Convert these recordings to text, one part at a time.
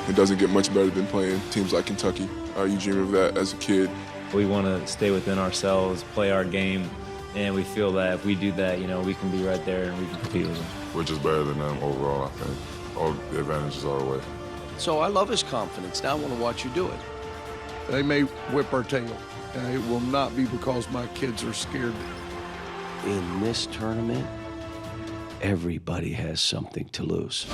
It doesn't get much better than playing teams like Kentucky. You dream of that as a kid. We want to stay within ourselves, play our game, and we feel that if we do that, we can be right there and we can compete with them. We're just better than them overall, I think. All the advantages are our way. So I love his confidence. Now I want to watch you do it. They may whip our tail. It will not be because my kids are scared. In this tournament, everybody has something to lose.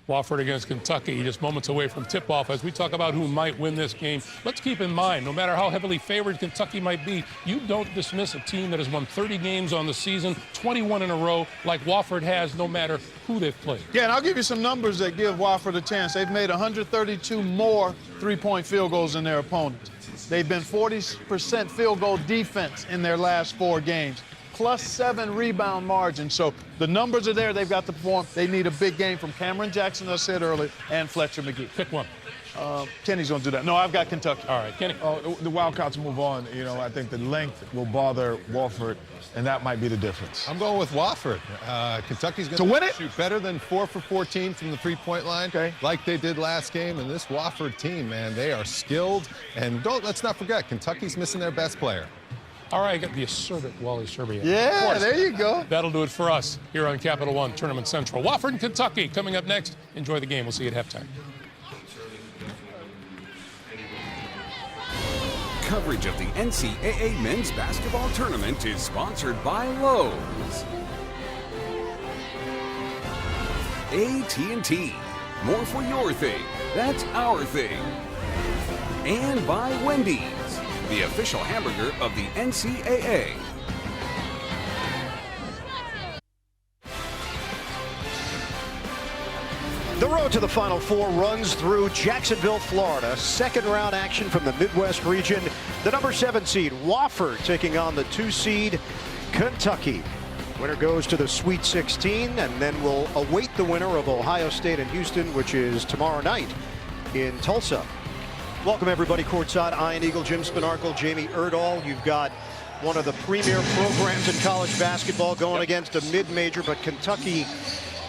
Wofford against Kentucky, just moments away from tip-off. As we talk about who might win this game, let's keep in mind, no matter how heavily favored Kentucky might be, you don't dismiss a team that has won 30 games on the season, 21 in a row, like Wofford has, no matter who they've played. Yeah, and I'll give you some numbers that give Wofford a chance. They've made 132 more three-point field goals than their opponents. They've been 40% field goal defense in their last 4 games. +7 rebound margin. So the numbers are there. They've got to perform. They need a big game from Cameron Jackson, as I said earlier, and Fletcher McGee. Pick one. Kenny's going to do that. No, I've got Kentucky. All right, Kenny. The Wildcats move on. I think the length will bother Wofford, and that might be the difference. I'm going with Wofford. Kentucky's going to win it? Shoot better than 4 for 14 from the three-point line, like they did last game. And this Wofford team, man, they are skilled. And let's not forget, Kentucky's missing their best player. All right, I got the assertive Wally Serbia. Yeah, there you go. That'll do it for us here on Capital One Tournament Central. Wofford and Kentucky coming up next. Enjoy the game. We'll see you at halftime. Coverage of the NCAA men's basketball tournament is sponsored by Lowe's. AT&T. More for your thing. That's our thing. And by Wendy's, the official hamburger of the NCAA. The road to the Final Four runs through Jacksonville, Florida. Second round action from the Midwest region. The number 7 seed, Wofford, taking on the 2 seed, Kentucky. Winner goes to the Sweet 16, and then we'll await the winner of Ohio State and Houston, which is tomorrow night in Tulsa. Welcome, everybody, courtside. Ian Eagle, Jim Spinarkle, Jamie Erdahl. You've got one of the premier programs in college basketball going against a mid-major, but Kentucky,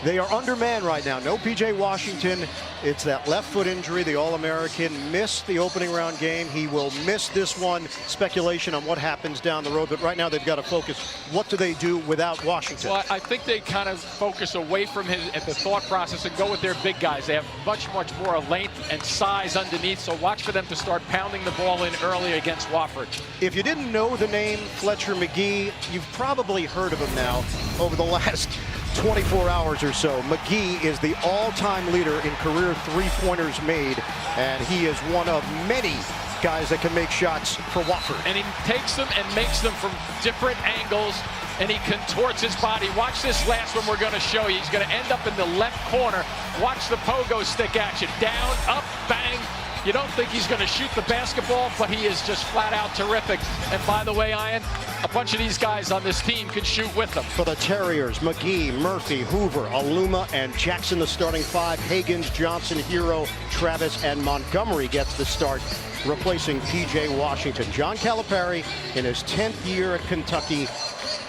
they are undermanned right now. No P.J. Washington. It's that left foot injury. The All-American missed the opening round game. He will miss this one. Speculation on what happens down the road, but right now they've got to focus. What do they do without Washington? Well, I think they kind of focus away from his at the thought process and go with their big guys. They have much more length and size underneath, so watch for them to start pounding the ball in early against Wofford. If you didn't know the name Fletcher McGee, you've probably heard of him now over the last 24 hours or so. McGee is the all-time leader in career three-pointers made, and he is one of many guys that can make shots for Wofford. And he takes them and makes them from different angles, and he contorts his body. Watch this last one we're going to show you. He's going to end up in the left corner. Watch the pogo stick action. Down, up, bang. You don't think he's going to shoot the basketball, but he is just flat out terrific. And by the way, Ian, a bunch of these guys on this team can shoot with them. For the Terriers, McGee, Murphy, Hoover, Aluma, and Jackson, the starting 5. Higgins, Johnson, Hero, Travis, and Montgomery gets the start, replacing P.J. Washington. John Calipari, in his 10th year at Kentucky,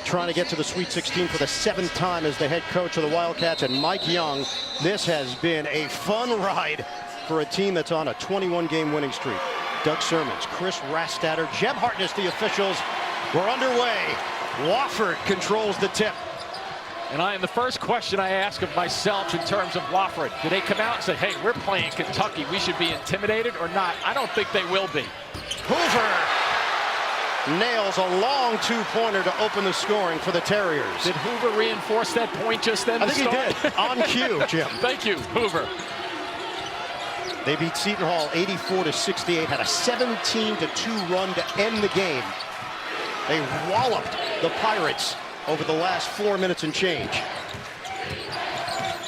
trying to get to the Sweet 16 for the 7th time as the head coach of the Wildcats. And Mike Young, this has been a fun ride for a team that's on a 21-game winning streak. Doug Sermons, Chris Rastatter, Jeb Hartness, the officials. We're underway. Wofford controls the tip. And the first question I ask of myself in terms of Wofford, do they come out and say, hey, we're playing Kentucky, we should be intimidated or not? I don't think they will be. Hoover nails a long two-pointer to open the scoring for the Terriers. Did Hoover reinforce that point just then? I think he did. On cue, Jim. Thank you, Hoover. They beat Seton Hall 84-68, had a 17-2 run to end the game. They walloped the Pirates over the last 4 minutes and change.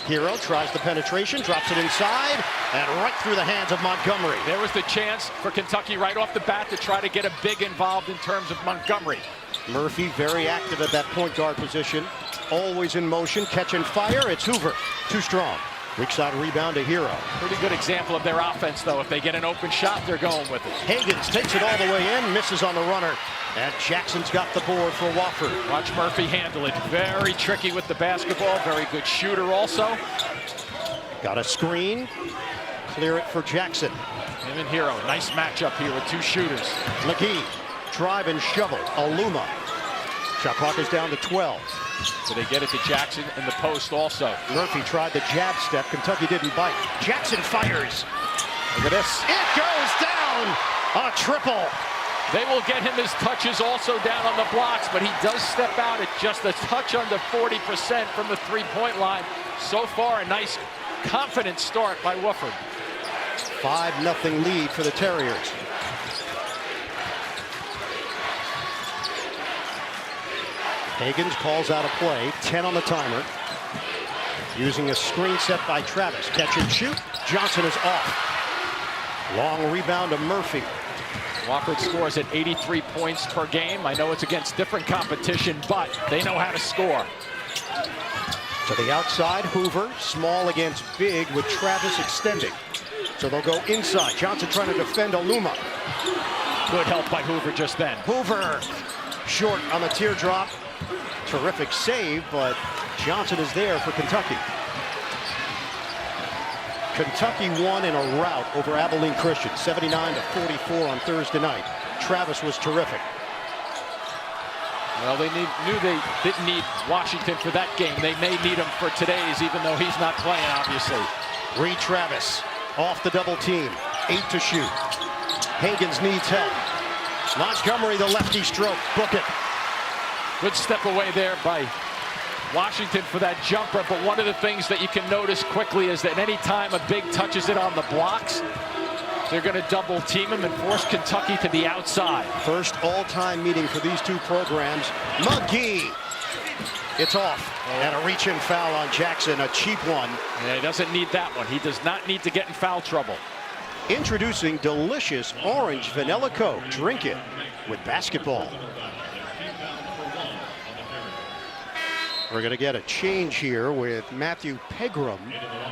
Hero tries the penetration, drops it inside, and right through the hands of Montgomery. There was the chance for Kentucky right off the bat to try to get a big involved in terms of Montgomery. Murphy very active at that point guard position, always in motion, catch and fire. It's Hoover, too strong. Weak side rebound to Hero. Pretty good example of their offense, though. If they get an open shot, they're going with it. Higgins takes it all the way in, misses on the runner. And Jackson's got the board for Wofford. Watch Murphy handle it. Very tricky with the basketball. Very good shooter also. Got a screen. Clear it for Jackson. Him and Hero. Nice matchup here with two shooters. McGee. Drive and shovel. Aluma. Shot clock is down to 12. So they get it to Jackson in the post also. Murphy tried the jab step. Kentucky didn't bite. Jackson fires. Look at this. It goes down. A triple. They will get him his touches also down on the blocks, but he does step out at just a touch under 40% from the three-point line. So far, a nice, confident start by Wofford. 5-0 lead for the Terriers. Higgins calls out a play, 10 on the timer. Using a screen set by Travis. Catch and shoot. Johnson is off. Long rebound to Murphy. Wofford scores at 83 points per game. I know it's against different competition, but they know how to score. To the outside, Hoover, small against big with Travis extending. So they'll go inside. Johnson trying to defend Aluma. Good help by Hoover just then. Hoover, short on the teardrop. Terrific save, but Johnson is there for Kentucky. Kentucky won in a rout over Abilene Christian, 79-44 on Thursday night. Travis was terrific. Well, they knew they didn't need Washington for that game. They may need him for today's, even though he's not playing, obviously. Reed Travis off the double team, 8 to shoot. Higgins needs help. Montgomery, the lefty stroke, book it. Good step away there by Washington for that jumper, but one of the things that you can notice quickly is that any time a big touches it on the blocks, they're going to double team him and force Kentucky to the outside. First all-time meeting for these two programs. McGee. It's off. And a reach-in foul on Jackson, a cheap one. Yeah, he doesn't need that one. He does not need to get in foul trouble. Introducing delicious orange vanilla Coke. Drink it with basketball. We're going to get a change here with Matthew Pegram,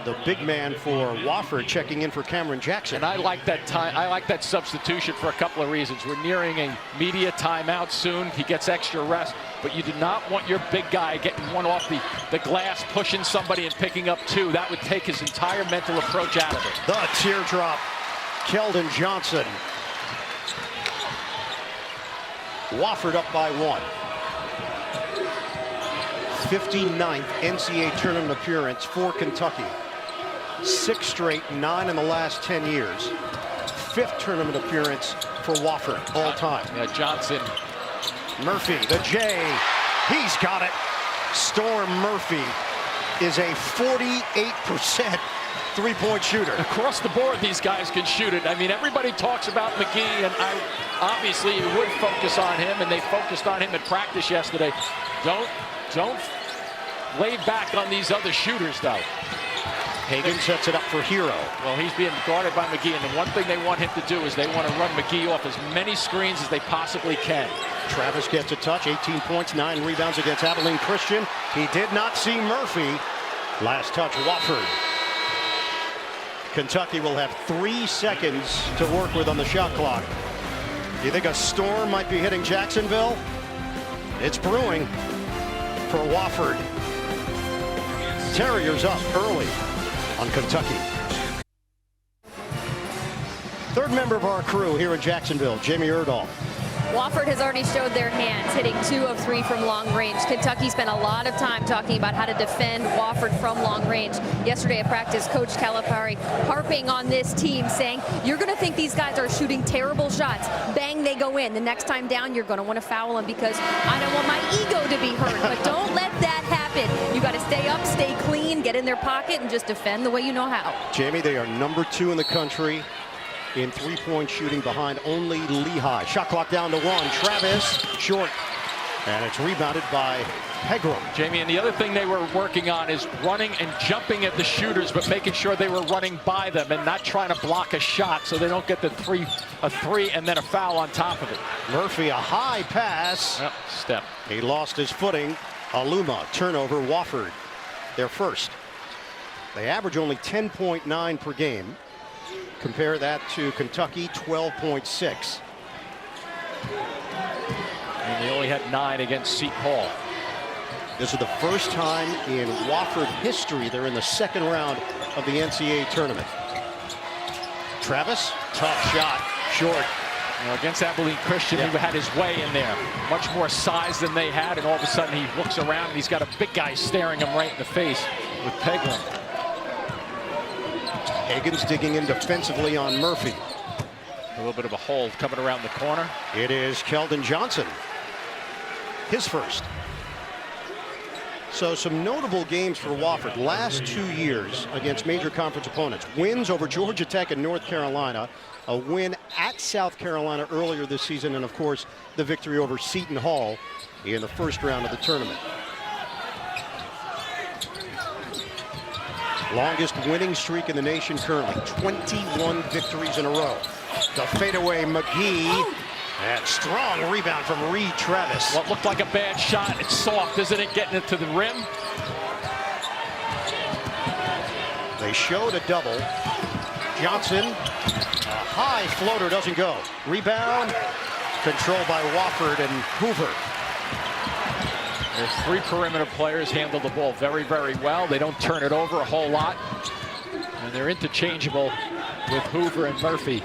the big man for Wofford, checking in for Cameron Jackson. And I like that time. I like that substitution for a couple of reasons. We're nearing a media timeout soon. He gets extra rest, but you do not want your big guy getting one off the glass, pushing somebody and picking up two. That would take his entire mental approach out of it. The teardrop. Keldon Johnson. Wofford up by 1. 59th NCAA tournament appearance for Kentucky. 6 straight, 9 in the last 10 years. 5th tournament appearance for Wofford all time. Yeah, Johnson. Murphy, the J. He's got it. Storm Murphy is a 48% three-point shooter. Across the board, these guys can shoot it. I mean, everybody talks about McGee, and obviously you would focus on him, and they focused on him at practice yesterday. Don't lay back on these other shooters, though. Higgins sets it up for Hero. Well, he's being guarded by McGee, and the one thing they want him to do is they want to run McGee off as many screens as they possibly can. Travis gets a touch, 18 points, 9 rebounds against Abilene Christian. He did not see Murphy. Last touch, Wofford. Kentucky will have 3 seconds to work with on the shot clock. Do you think a storm might be hitting Jacksonville? It's brewing for Wofford. Terriers up early on Kentucky. Third member of our crew here in Jacksonville, Jamie Erdahl. Wofford has already showed their hands, hitting 2 of 3 from long range. Kentucky spent a lot of time talking about how to defend Wofford from long range. Yesterday at practice, Coach Calipari harping on this team, saying, you're going to think these guys are shooting terrible shots. Bang, they go in. The next time down, you're going to want to foul them because I don't want my ego to be hurt. But don't let that happen. You got to stay up, stay clean, get in their pocket, and just defend the way you know how. Jamie, they are number 2 in the country in three-point shooting behind only Lehigh. Shot clock down to 1. Travis, short. And it's rebounded by Pegram. Jamie, and the other thing they were working on is running and jumping at the shooters, but making sure they were running by them and not trying to block a shot so they don't get a three and then a foul on top of it. Murphy, a high pass. Yep, step. He lost his footing. Aluma, turnover, Wofford. Their first. They average only 10.9 per game. Compare that to Kentucky, 12.6. And they only had 9 against Seton Hall. This is the first time in Wofford history they're in the second round of the NCAA tournament. Travis, tough shot, short. You know, against Abilene Christian, he had his way in there. Much more size than they had, and all of a sudden he looks around and he's got a big guy staring him right in the face with Pegram. Higgins digging in defensively on Murphy. A little bit of a hold coming around the corner. It is Keldon Johnson. His first. So some notable games for Wofford. Last 2 years against major conference opponents. Wins over Georgia Tech and North Carolina. A win at South Carolina earlier this season. And of course, the victory over Seton Hall in the first round of the tournament. Longest winning streak in the nation currently. 21 victories in a row. The fadeaway McGee. And strong rebound from Reed Travis. What looked like a bad shot. It's soft, isn't it? Getting it to the rim. They showed a double. Johnson. A high floater doesn't go. Rebound. Controlled by Wofford and Hoover. Their 3 perimeter players handle the ball very, very well. They don't turn it over a whole lot. And they're interchangeable with Hoover and Murphy.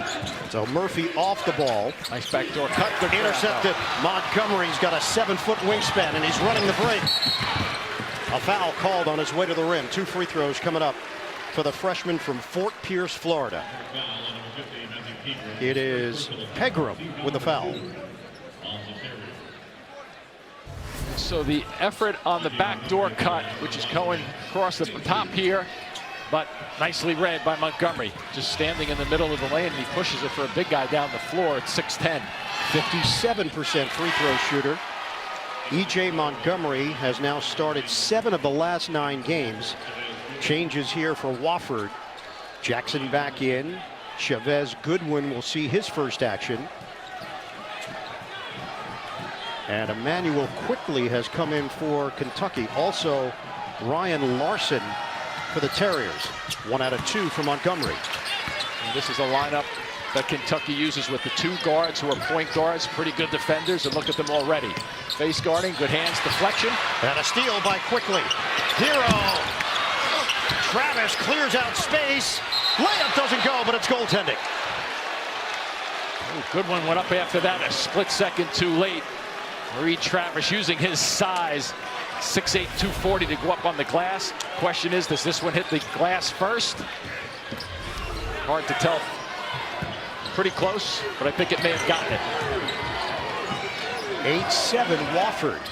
So Murphy off the ball. Nice backdoor cut. Good intercepted. Montgomery's got a 7-foot wingspan and he's running the break. A foul called on his way to the rim. 2 free throws coming up for the freshman from Fort Pierce, Florida. It is Pegram with the foul. So the effort on the backdoor cut, which is going across the top here, but nicely read by Montgomery. Just standing in the middle of the lane, and he pushes it for a big guy down the floor at 6'10". 57% free throw shooter. E.J. Montgomery has now started 7 of the last 9 games. Changes here for Wofford. Jackson back in. Chavez Goodwin will see his first action. And Emmanuel Quickly has come in for Kentucky. Also, Ryan Larson for the Terriers. 1 out of 2 for Montgomery. And this is a lineup that Kentucky uses with the 2 guards who are point guards, pretty good defenders, and look at them already. Face guarding, good hands, deflection. And a steal by Quickly. Hero. Travis clears out space. Layup doesn't go, but it's goaltending. Ooh, good one went up after that, a split second too late. Reed Travis using his size, 6'8", 240 to go up on the glass. Question is, does this one hit the glass first? Hard to tell. Pretty close, but I think it may have gotten it. 8-7 Wofford.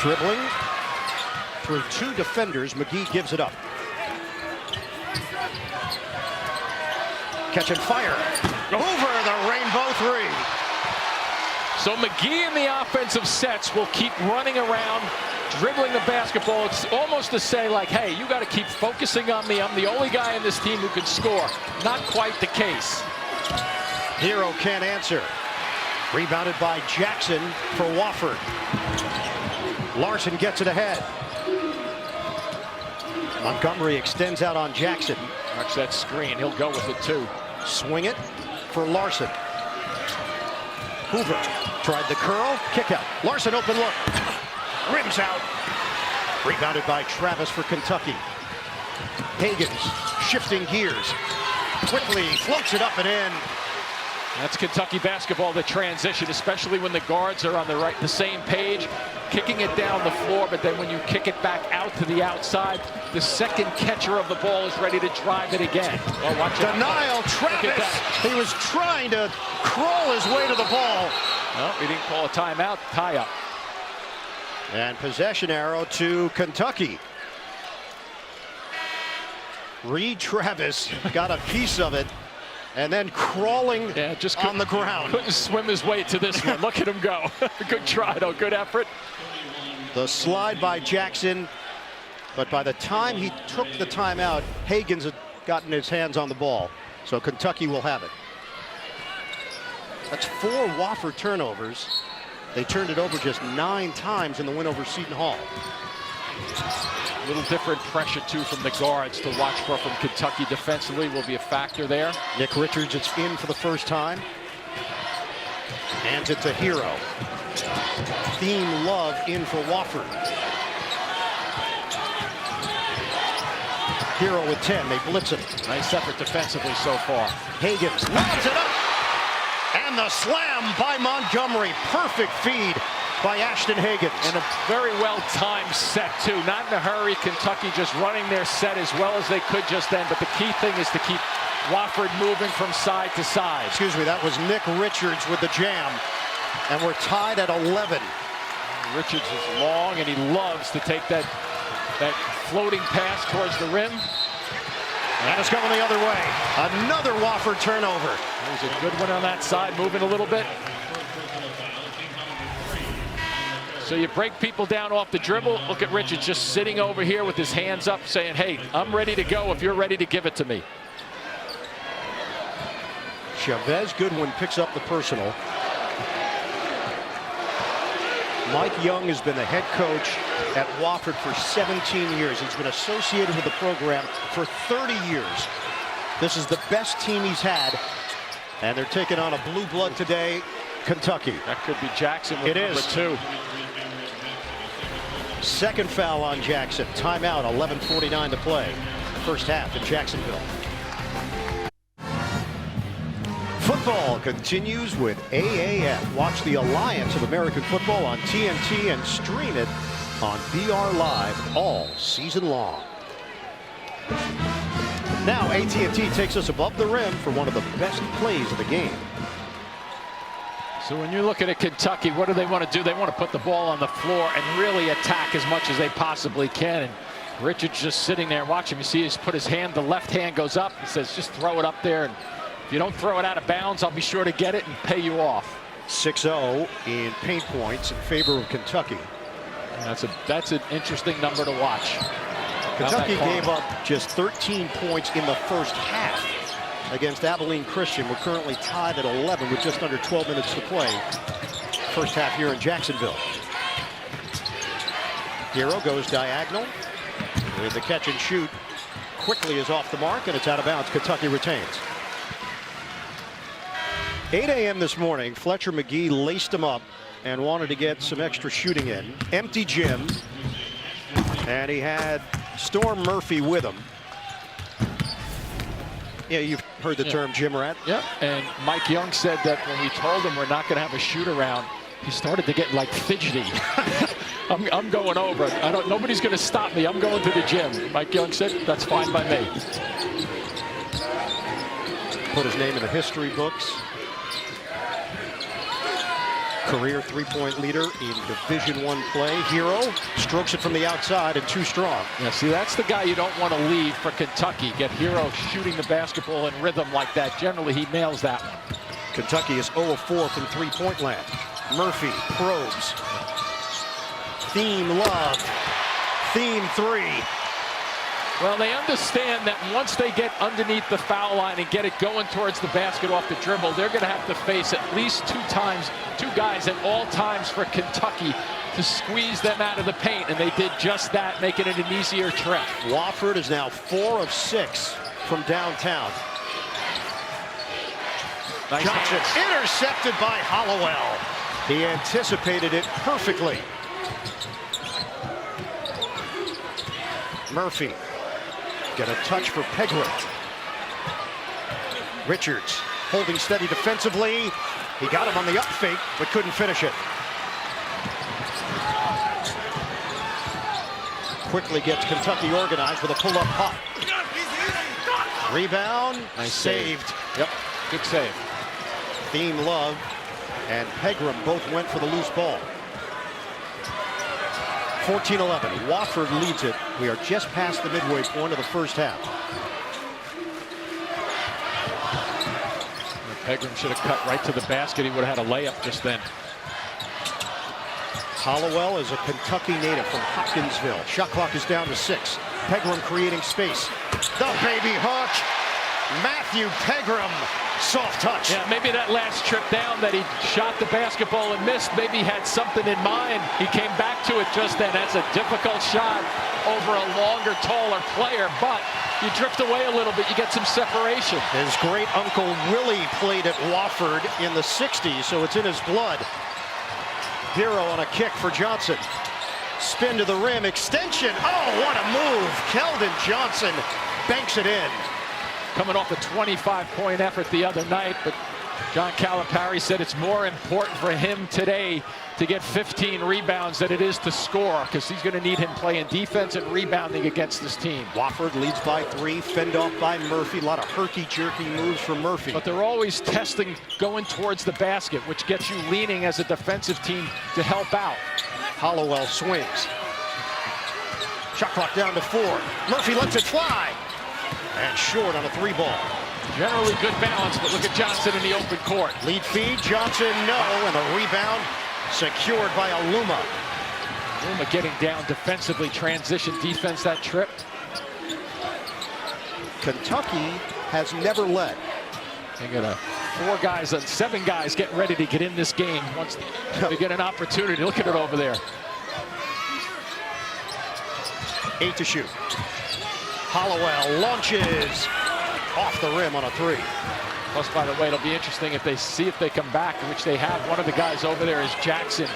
Dribbling through 2 defenders. McGee gives it up. Catching fire. Over the rainbow 3. So McGee in the offensive sets will keep running around, dribbling the basketball. It's almost to say like, hey, you got to keep focusing on me. I'm the only guy in this team who can score. Not quite the case. Hero can't answer. Rebounded by Jackson for Wofford. Larson gets it ahead. Montgomery extends out on Jackson. Watch that screen. He'll go with it too. Swing it for Larson. Hoover tried the curl, kick out. Larson open look. Rims out. Rebounded by Travis for Kentucky. Higgins shifting gears. Quickly floats it up and in. That's Kentucky basketball, the transition, especially when the guards are on the same page, kicking it down the floor, but then when you kick it back out to the outside, the second catcher of the ball is ready to drive it again. Oh, watch it. Denial, Travis. He was trying to crawl his way to the ball. No, he didn't call a timeout. Tie up. And possession arrow to Kentucky. Reed Travis got a piece of it and then crawling on the ground. Couldn't swim his way to this one. Look at him go. Good try, though. Good effort. The slide by Jackson, but by the time he took the timeout, Higgins had gotten his hands on the ball. So Kentucky will have it. That's 4 Wofford turnovers. They turned it over just 9 times in the win over Seton Hall. A little different pressure, too, from the guards to watch for from Kentucky defensively will be a factor there. Nick Richards, it's in for the first time. Hands it to Hero. Theme Love in for Wofford. Hero with 10. They blitz him. Nice effort defensively so far. Higgins lobs it up. And the slam by Montgomery. Perfect feed by Ashton Higgins. And a very well-timed set, too. Not in a hurry. Kentucky just running their set as well as they could just then. But the key thing is to keep Wofford moving from side to side. Excuse me, that was Nick Richards with the jam. And we're tied at 11. Richards is long, and he loves to take that floating pass towards the rim. And it's going the other way. Another Wofford turnover. There's a good one on that side, moving a little bit. So you break people down off the dribble. Look at Richards just sitting over here with his hands up saying, hey, I'm ready to go if you're ready to give it to me. Chavez Goodwin picks up the personal. Mike Young has been the head coach at Wofford for 17 years. He's been associated with the program for 30 years. This is the best team he's had, and they're taking on a blue blood today, Kentucky. That could be Jackson with number 2. Second foul on Jackson. Timeout, 11:49 to play. First half in Jacksonville. Football continues with AAF. Watch the Alliance of American Football on TNT and stream it on BR Live all season long. Now AT&T takes us above the rim for one of the best plays of the game. So when you're looking at Kentucky, what do they want to do? They want to put the ball on the floor and really attack as much as they possibly can. And Richards just sitting there watching. You see he's put his hand, the left hand goes up. He says, just throw it up there. And if you don't throw it out of bounds, I'll be sure to get it and pay you off. 6-0 in paint points in favor of Kentucky. And that's an interesting number to watch. Kentucky gave up just 13 points in the first half against Abilene Christian. We're currently tied at 11 with just under 12 minutes to play. First half here in Jacksonville. Hero goes diagonal with the catch and shoot. Quickly is off the mark and it's out of bounds. Kentucky retains. 8 a.m. this morning, Fletcher McGee laced him up and wanted to get some extra shooting in. Empty gym. And he had Storm Murphy with him. Yeah, you've heard the term gym rat. Yeah, and Mike Young said that when we told him we're not going to have a shoot around, he started to get like fidgety. I'm going over. Nobody's going to stop me. I'm going to the gym. Mike Young said, that's fine by me. Put his name in the history books. Career three-point leader in Division I play. Hero strokes it from the outside and too strong. Yeah, see, that's the guy you don't want to leave for Kentucky. Get Hero shooting the basketball in rhythm like that. Generally, he nails that one. Kentucky is 0 of 4 from three-point land. Murphy probes. Theme love. Theme 3. Well, they understand that once they get underneath the foul line and get it going towards the basket off the dribble, they're going to have to face at least two guys at all times for Kentucky to squeeze them out of the paint, and they did just that, making it an easier trip. Wofford is now 4 of 6 from downtown. Nice Johnson hands. intercepted by Hollowell. He anticipated it perfectly. Murphy. Get a touch for Pegram. Richards holding steady defensively. He got him on the up fake, but couldn't finish it. Quickly gets Kentucky organized with a pull-up pop. Rebound, nice saved. Yep, good save. Theme Love and Pegram both went for the loose ball. 14-11. Wofford leads it. We are just past the midway point of the first half. Pegram should have cut right to the basket. He would have had a layup just then. Hollowell is a Kentucky native from Hopkinsville. Shot clock is down to 6. Pegram creating space. The baby hook. Matthew Pegram. Soft touch. Yeah, maybe that last trip down that he shot the basketball and missed, maybe he had something in mind. He came back to it just then. That's a difficult shot over a longer, taller player, but you drift away a little bit, you get some separation. His great uncle Willie played at Wofford in the 60s, so it's in his blood. Hero on a kick for Johnson. Spin to the rim, extension. Oh, what a move. Keldon Johnson banks it in. Coming off a 25-point effort the other night, but John Calipari said it's more important for him today to get 15 rebounds than it is to score, because he's going to need him playing defense and rebounding against this team. Wofford leads by 3, fend off by Murphy. A lot of herky-jerky moves from Murphy. But they're always testing going towards the basket, which gets you leaning as a defensive team to help out. Hollowell swings. Shot clock down to 4. Murphy lets it fly. And short on a 3-ball. Generally good balance, but look at Johnson in the open court. Lead feed, Johnson, no, and the rebound secured by Aluma. Aluma getting down defensively, transition defense that trip. Kentucky has never led. They got 7 guys getting ready to get in this game once they get an opportunity. Look at it over there. 8 to shoot. Hollowell launches off the rim on a 3. Plus, by the way, it'll be interesting if they come back, which they have. One of the guys over there is Jackson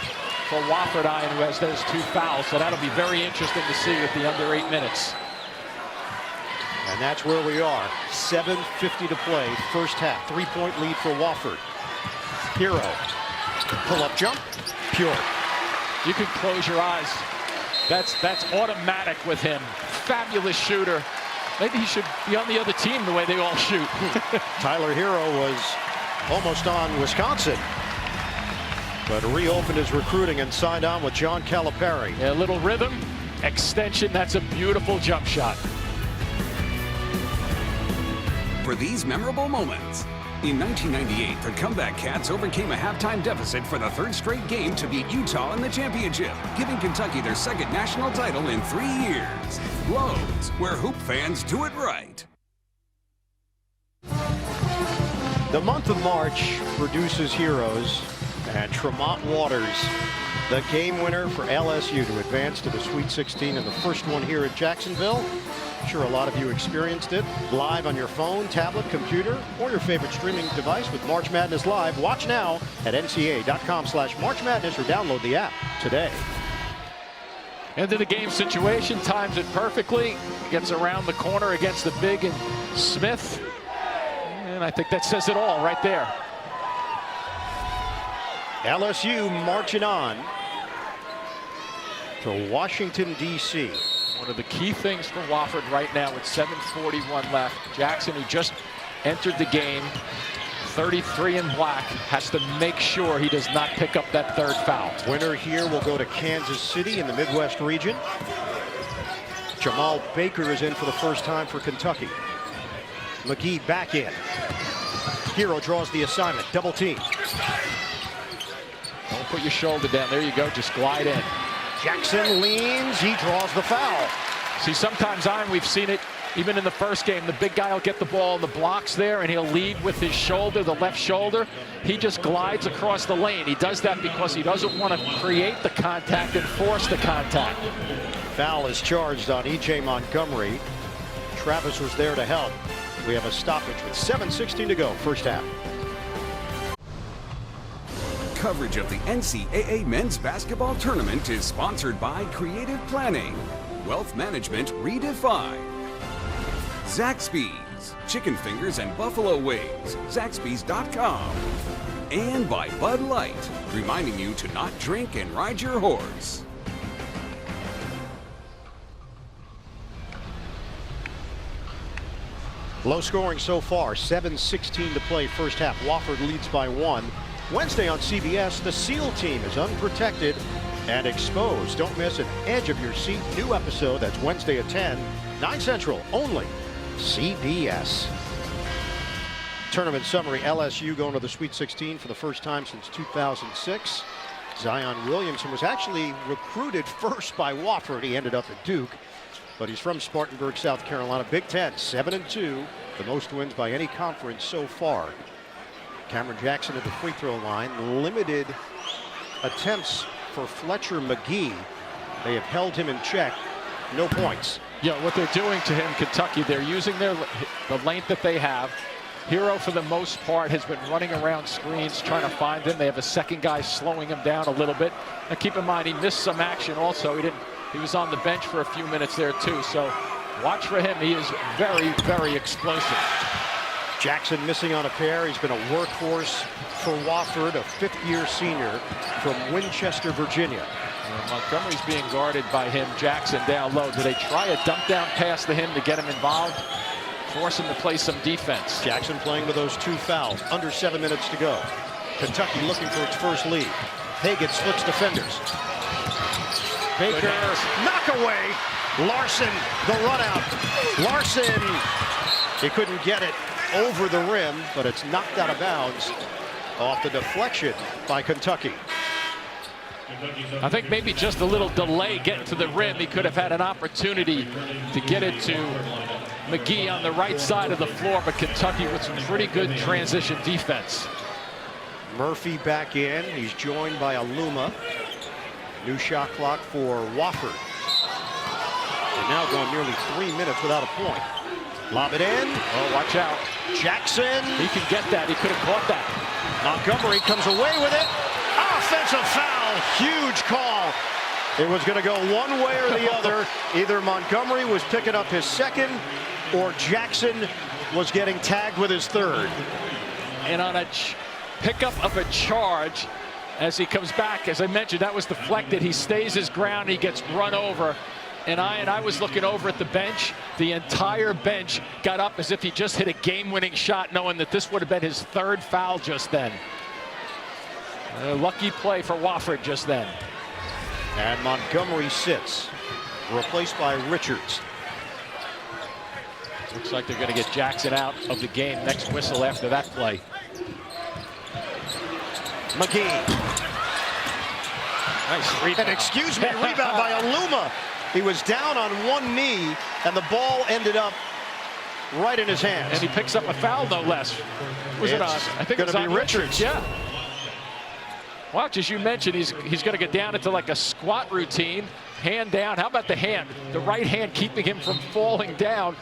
for Wofford Iron, who has those 2 fouls. So that'll be very interesting to see with the under 8 minutes. And that's where we are. 7:50 to play, first half. 3-point lead for Wofford. Hero. Pull-up jump. Pure. You can close your eyes. That's automatic with him. Fabulous shooter. Maybe he should be on the other team the way they all shoot. Tyler Hero was almost on Wisconsin, but reopened his recruiting and signed on with John Calipari. A little rhythm, extension. That's a beautiful jump shot. For these memorable moments. In 1998, the Comeback Cats overcame a halftime deficit for the 3rd straight game to beat Utah in the championship, giving Kentucky their 2nd national title in 3 years. Lowe's, where hoop fans do it right. The month of March produces heroes, and Tremont Waters, the game winner for LSU to advance to the Sweet 16, and the first one here at Jacksonville. I'm sure a lot of you experienced it live on your phone, tablet, computer, or your favorite streaming device with March Madness Live. Watch now at NCAA.com/March Madness or download the app today. Into the game situation, times it perfectly. Gets around the corner against the big and Smith. And I think that says it all right there. LSU marching on to Washington, D.C. One of the key things for Wofford right now with 7:41 left. Jackson, who just entered the game, 33 in black, has to make sure he does not pick up that 3rd foul. Winner here will go to Kansas City in the Midwest region. Jamal Baker is in for the first time for Kentucky. McGee back in. Hero draws the assignment. Double team. Don't put your shoulder down. There you go. Just glide in. Jackson leans. He draws the foul. See, sometimes, we've seen it even in the first game. The big guy will get the ball in the blocks there, and he'll lead with his shoulder, the left shoulder. He just glides across the lane. He does that because he doesn't want to create the contact and force the contact. Foul is charged on E.J. Montgomery. Travis was there to help. We have a stoppage with 7:16 to go, first half. Coverage of the NCAA Men's Basketball Tournament is sponsored by Creative Planning, Wealth Management Redefined, Zaxby's, Chicken Fingers and Buffalo Wings, Zaxby's.com, and by Bud Light, reminding you to not drink and ride your horse. Low scoring so far, 7:16 to play first half. Wofford leads by 1. Wednesday on CBS, the SEAL team is unprotected and exposed. Don't miss an edge of your seat new episode. That's Wednesday at 10, 9 Central, only CBS. Tournament summary, LSU going to the Sweet 16 for the first time since 2006. Zion Williamson was actually recruited first by Wofford. He ended up at Duke, but he's from Spartanburg, South Carolina. Big Ten, 7-2, the most wins by any conference so far. Cameron Jackson at the free throw line. Limited attempts for Fletcher McGee. They have held him in check. No points. Yeah, what they're doing to him, Kentucky, they're using the length that they have. Hero, for the most part, has been running around screens trying to find him. They have a second guy slowing him down a little bit. And keep in mind, he missed some action also. He was on the bench for a few minutes there too. So Watch for him. He is very, very explosive. Jackson missing on a pair. He's been a workhorse for Wofford, a fifth-year senior from Winchester, Virginia. Montgomery's being guarded by him. Jackson down low. Do they try a dump down pass to him to get him involved? Force him to play some defense. Jackson playing with those 2 fouls. Under 7 minutes to go. Kentucky looking for its first lead. Hagan splits defenders. Baker, knock away. Larson, the run out. Larson, he couldn't get it over the rim, but it's knocked out of bounds off the deflection by Kentucky. I think maybe just a little delay getting to the rim. He could have had an opportunity to get it to McGee on the right side of the floor, but Kentucky with some pretty good transition defense. Murphy back in. He's joined by Aluma. New shot clock for Wofford. They're now gone nearly 3 minutes without a point. Lob it in. Oh, watch out. Jackson. He can get that. He could have caught that. Montgomery comes away with it. Offensive foul. Huge call. It was going to go one way or the other. Either Montgomery was picking up his second or Jackson was getting tagged with his third. And on a pickup of a charge, as he comes back, as I mentioned, that was deflected. He stays his ground. He gets run over. And I was looking over at the bench. The entire bench got up as if he just hit a game-winning shot, knowing that this would have been his third foul just then. A lucky play for Wofford just then. And Montgomery sits, replaced by Richards. Looks like they're going to get Jackson out of the game. Next whistle after that play. McGee. Nice rebound. And excuse me, rebound by Aluma. He was down on one knee, and the ball ended up right in his hands. And he picks up a foul, no less. Was it on? I think it's going to be Richards. Yeah. Watch, as you mentioned, he's going to get down into like a squat routine. Hand down. How about the hand? The right hand keeping him from falling down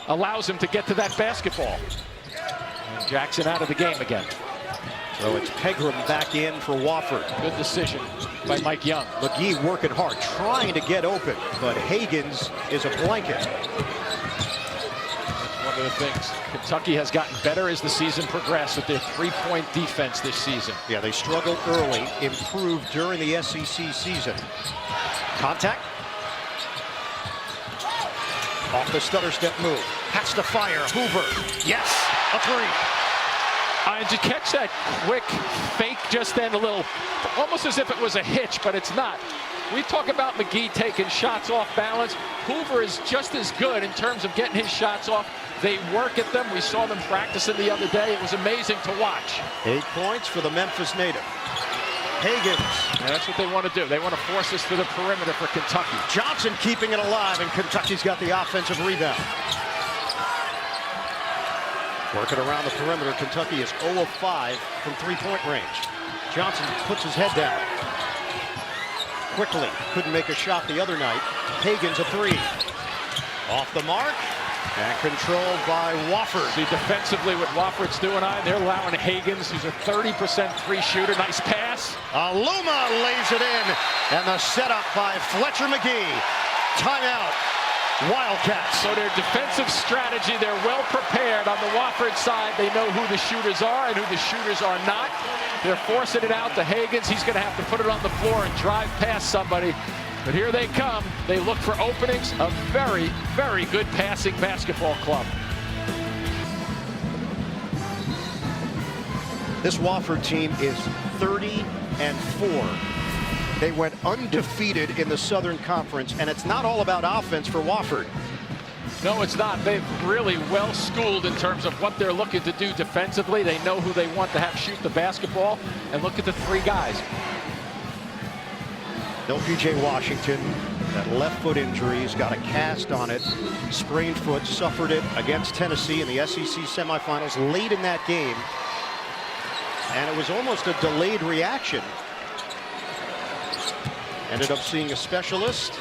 allows him to get to that basketball. And Jackson out of the game again. So it's Pegram back in for Wofford. Good decision by Mike Young. McGee working hard, trying to get open, but Hagens is a blanket. One of the things, Kentucky has gotten better as the season progressed with their three-point defense this season. Yeah, they struggled early, improved during the SEC season. Contact. Off the stutter step move. Has to fire. Hoover. Yes, a three. Did you catch that quick fake just then? A little, almost as if it was a hitch, but it's not. We talk about McGee taking shots off balance. Hoover is just as good in terms of getting his shots off. They work at them. We saw them practicing the other day. It was amazing to watch. 8 points for the Memphis native. Hagens. And that's what they want to do. They want to force us to the perimeter for Kentucky. Johnson keeping it alive, and Kentucky's got the offensive rebound. Working around the perimeter, Kentucky is 0 of 5 from three-point range. Johnson puts his head down. Quickly, couldn't make a shot the other night. Hagens a three. Off the mark, and controlled by Wofford. See defensively what Wofford's doing, they're allowing Hagens, who's a 30% three shooter. Nice pass. Aluma lays it in, and the setup by Fletcher McGee. Timeout. Wildcats. So their defensive strategy, they're well prepared on the Wofford side. They know who the shooters are and who the shooters are not. They're forcing it out to Hagens. He's going to have to put it on the floor and drive past somebody. But here they come. They look for openings. A very, very good passing basketball club. This Wofford team is 30-4. They went undefeated in the Southern Conference, and it's not all about offense for Wofford. No, it's not. They've really well schooled in terms of what they're looking to do defensively. They know who they want to have shoot the basketball. And look at the three guys. No P.J. Washington, that left foot injury, he's got a cast on it. Sprained foot, suffered it against Tennessee in the SEC semifinals late in that game. And it was almost a delayed reaction. Ended up seeing a specialist.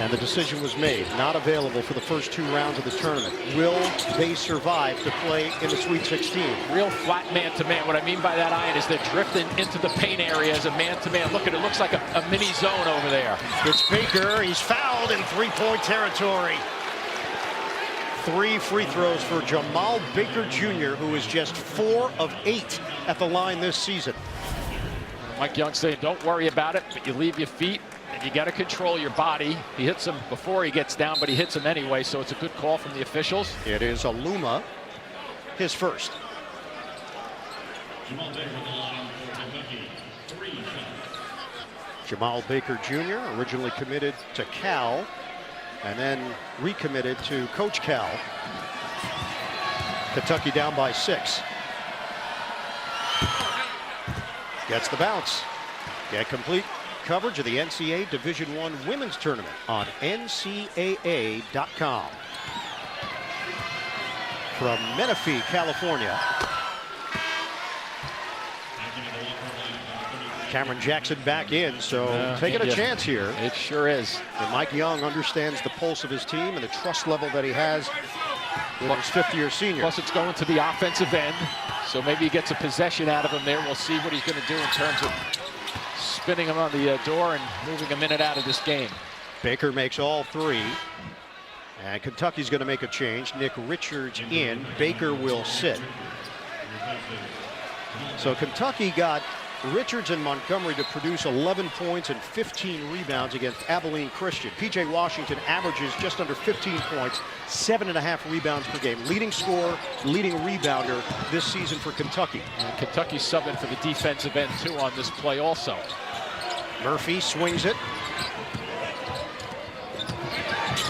And the decision was made, not available for the first 2 rounds of the tournament. Will they survive to play in the Sweet 16? Real flat man-to-man. What I mean by that, Ian, is they're drifting into the paint area as a man-to-man. Look at it, looks like a mini zone over there. It's Baker, he's fouled in 3-point territory. 3 free throws for Jamal Baker Jr., who is just 4 of 8 at the line this season. Mike Young saying, don't worry about it, but you leave your feet. And you got to control your body. He hits him before he gets down, but he hits him anyway, so it's a good call from the officials. It is Aluma, his first. Jamal Baker Jr., originally committed to Cal, and then recommitted to Coach Cal. Kentucky down by 6. Gets the bounce. Get complete coverage of the NCAA Division I Women's Tournament on NCAA.com. From Menifee, California, Cameron Jackson back in, so taking a chance here. It sure is. And Mike Young understands the pulse of his team and the trust level that he has with his 5th-year senior. Plus, it's going to the offensive end, so maybe he gets a possession out of him there. We'll see what he's going to do in terms of spinning him on the door and moving him in and out of this game. Baker makes all 3. And Kentucky's going to make a change. Nick Richards in. Baker will sit. So Kentucky got Richards and Montgomery to produce 11 points and 15 rebounds against Abilene Christian. P.J. Washington averages just under 15 points, 7.5 rebounds per game. Leading scorer, leading rebounder this season for Kentucky. And Kentucky subbing for the defensive end, too, on this play also. Murphy swings it.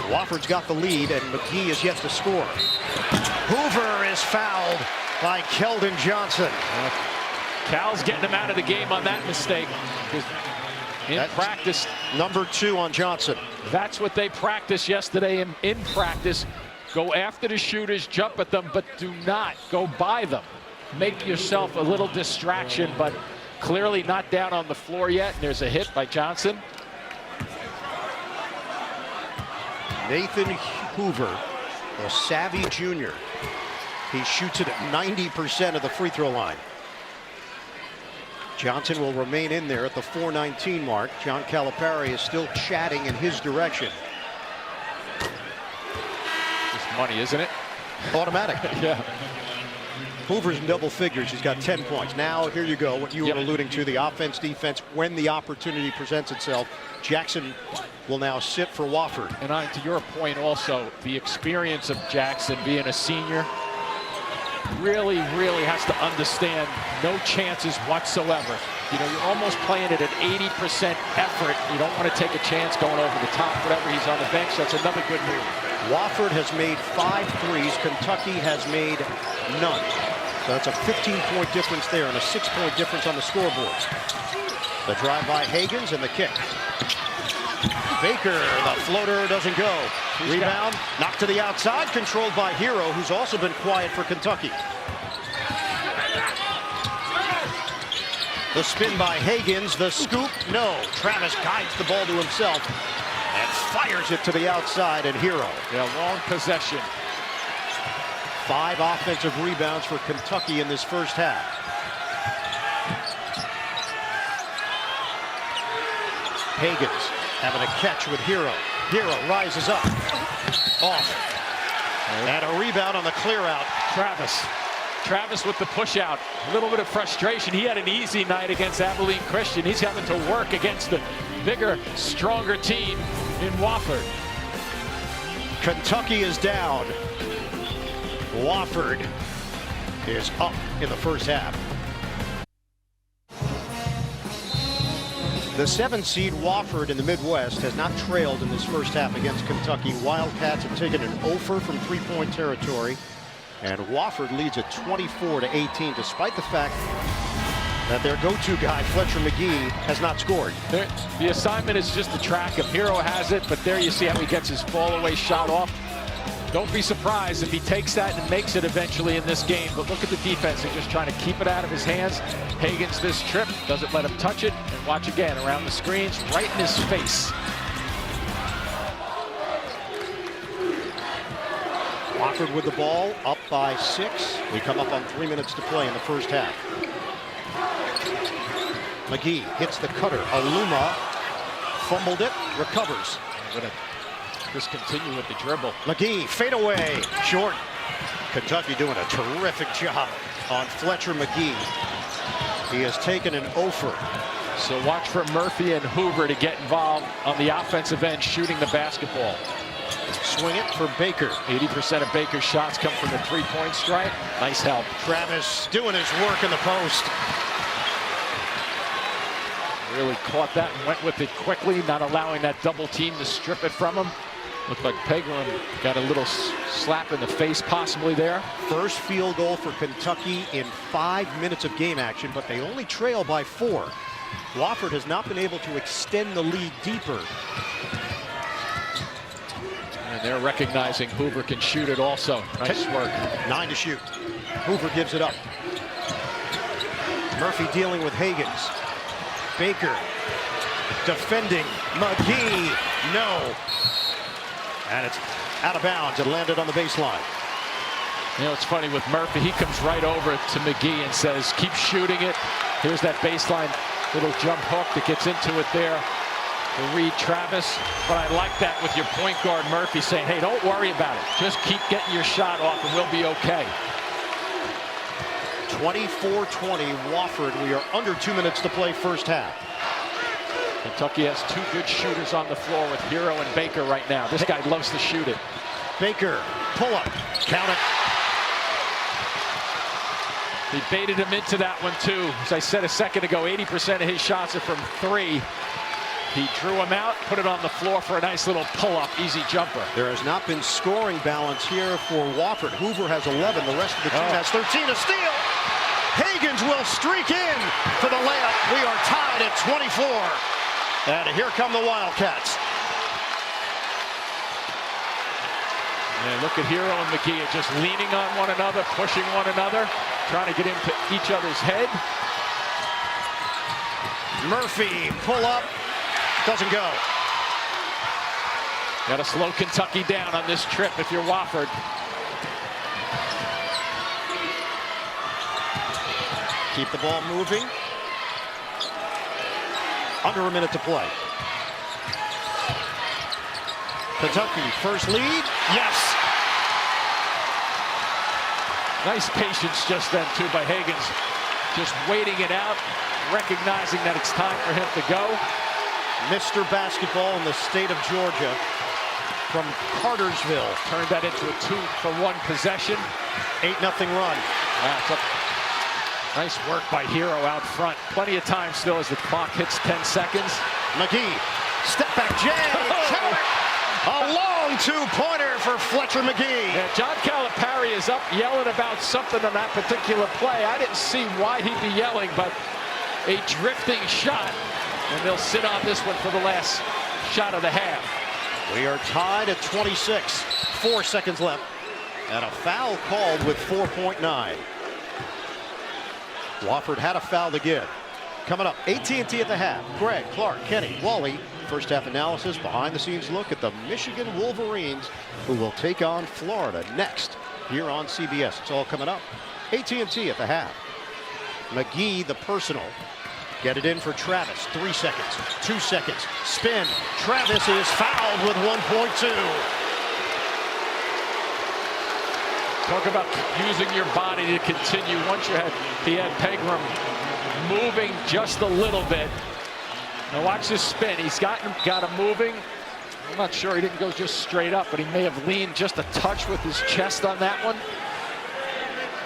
Wofford's got the lead, and McGee is yet to score. Hoover is fouled by Keldon Johnson. Cal's getting him out of the game on that mistake. That's practice. Number 2 on Johnson. That's what they practiced yesterday in practice. Go after the shooters, jump at them, but do not go by them. Make yourself a little distraction, but clearly not down on the floor yet. And there's a hit by Johnson. Nathan Hoover, the savvy junior. He shoots it at 90% of the free throw line. Johnson will remain in there at the 4:19 mark. John Calipari is still chatting in his direction. It's money, isn't it? Automatic. Yeah. Hoover's in double figures. He's got 10 points. Now, here you go, what you were alluding to, the offense, defense, when the opportunity presents itself. Jackson will now sit for Wofford. And to your point also, the experience of Jackson being a senior, really has to understand no chances whatsoever. You know, you're almost playing it at 80% effort. You don't want to take a chance going over the top, whatever. He's on the bench. That's another good move. Wofford has made 5 threes. Kentucky has made none. So that's a 15-point difference there and a 6-point difference on the scoreboard. The drive by Higgins and the kick. Baker, the floater doesn't go. Rebound, knocked to the outside, controlled by Hero, who's also been quiet for Kentucky. The spin by Higgins, the scoop, no. Travis guides the ball to himself and fires it to the outside, and Hero. Yeah, long possession. 5 offensive rebounds for Kentucky in this first half. Higgins having a catch with Hero. Hero rises up. Off. And a rebound on the clear out. Travis with the push out. A little bit of frustration. He had an easy night against Abilene Christian. He's having to work against the bigger, stronger team in Wofford. Kentucky is down. Wofford is up in the first half. The 7th seed Wofford in the Midwest has not trailed in this first half against Kentucky. Wildcats have taken an 0 from 3-point territory, and Wofford leads at 24-18, despite the fact that their go-to guy, Fletcher McGee, has not scored. The assignment is just to track him. Hero has it, but there you see how he gets his fall-away shot off. Don't be surprised if he takes that and makes it eventually in this game. But look at the defense. They're just trying to keep it out of his hands. Higgins this trip doesn't let him touch it. And watch again around the screens, right in his face. Wofford with the ball, up by 6. We come up on 3 minutes to play in the first half. McGee hits the cutter. Aluma fumbled it, recovers. Going to just continue with the dribble. McGee, fade away, short. Kentucky doing a terrific job on Fletcher McGee. He has taken an offer. So watch for Murphy and Hoover to get involved on the offensive end, shooting the basketball. Swing it for Baker. 80% of Baker's shots come from the three-point stripe. Nice help. Travis doing his work in the post. Really caught that and went with it quickly, not allowing that double team to strip it from him. Looked like Pegram got a little slap in the face possibly there. First field goal for Kentucky in 5 minutes of game action, but they only trail by 4. Wofford has not been able to extend the lead deeper. And they're recognizing Hoover can shoot it also. Nice work. 9 to shoot. Hoover gives it up. Murphy dealing with Higgins. Baker defending. McGee, no. And it's out of bounds. It landed on the baseline. You know, it's funny with Murphy. He comes right over to McGee and says, keep shooting it. Here's that baseline little jump hook that gets into it there to Reed Travis. But I like that with your point guard Murphy saying, hey, don't worry about it. Just keep getting your shot off and we'll be okay. 24-20 Wofford. We are under 2 minutes to play first half. Kentucky has 2 good shooters on the floor with Hero and Baker right now. This guy loves to shoot it. Baker, pull up, count it. He baited him into that one too. As I said a second ago, 80% of his shots are from 3. He drew him out, put it on the floor for a nice little pull-up, easy jumper. There has not been scoring balance here for Wofford. Hoover has 11. The rest of the team has 13. A steal. Higgins will streak in for the layup. We are tied at 24. And here come the Wildcats. And look at Hero and McGee just leaning on one another, pushing one another, trying to get into each other's head. Murphy, pull up, doesn't go. Got to slow Kentucky down on this trip if you're Wofford. Keep the ball moving. Under a minute to play. Kentucky, first lead. Yes. Nice patience just then, too, by Higgins. Just waiting it out, recognizing that it's time for him to go. Mr. Basketball in the state of Georgia from Cartersville. Turned that into a 2-for-1 possession. 8-0 run. Nice work by Hero out front. Plenty of time still as the clock hits 10 seconds. McGee, step back jam. A long 2-pointer for Fletcher McGee. Yeah, John Calipari is up yelling about something on that particular play. I didn't see why he'd be yelling, but a drifting shot. And they'll sit on this one for the last shot of the half. We are tied at 26. 4 seconds left. And a foul called with 4.9. Wofford had a foul to give. Coming up, AT&T at the half. Greg, Clark, Kenny, Wally. First half analysis, behind the scenes look at the Michigan Wolverines, who will take on Florida next here on CBS. It's all coming up. AT&T at the half. McGee, the personal. Get it in for Travis. 3 seconds, 2 seconds. Spin. Travis is fouled with 1.2. Talk about using your body to continue. Once he had Pegram moving just a little bit. Now watch this spin. He's got him moving. I'm not sure he didn't go just straight up, but he may have leaned just a touch with his chest on that one.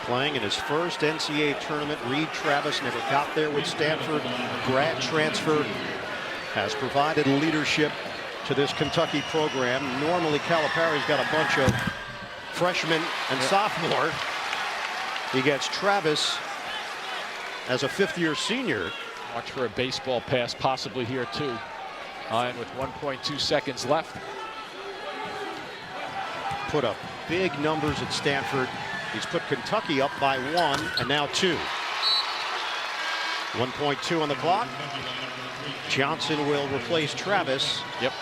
Playing in his first NCAA tournament, Reed Travis never got there with Stanford. Grad transfer, has provided leadership to this Kentucky program. Normally Calipari's got a bunch of freshmen and sophomore. He gets Travis as a fifth-year senior. Watch for a baseball pass possibly here too. And with 1.2 seconds left. Put up big numbers at Stanford. He's put Kentucky up by 1 and now 2. 1.2 on the clock. Johnson will replace Travis. Yep.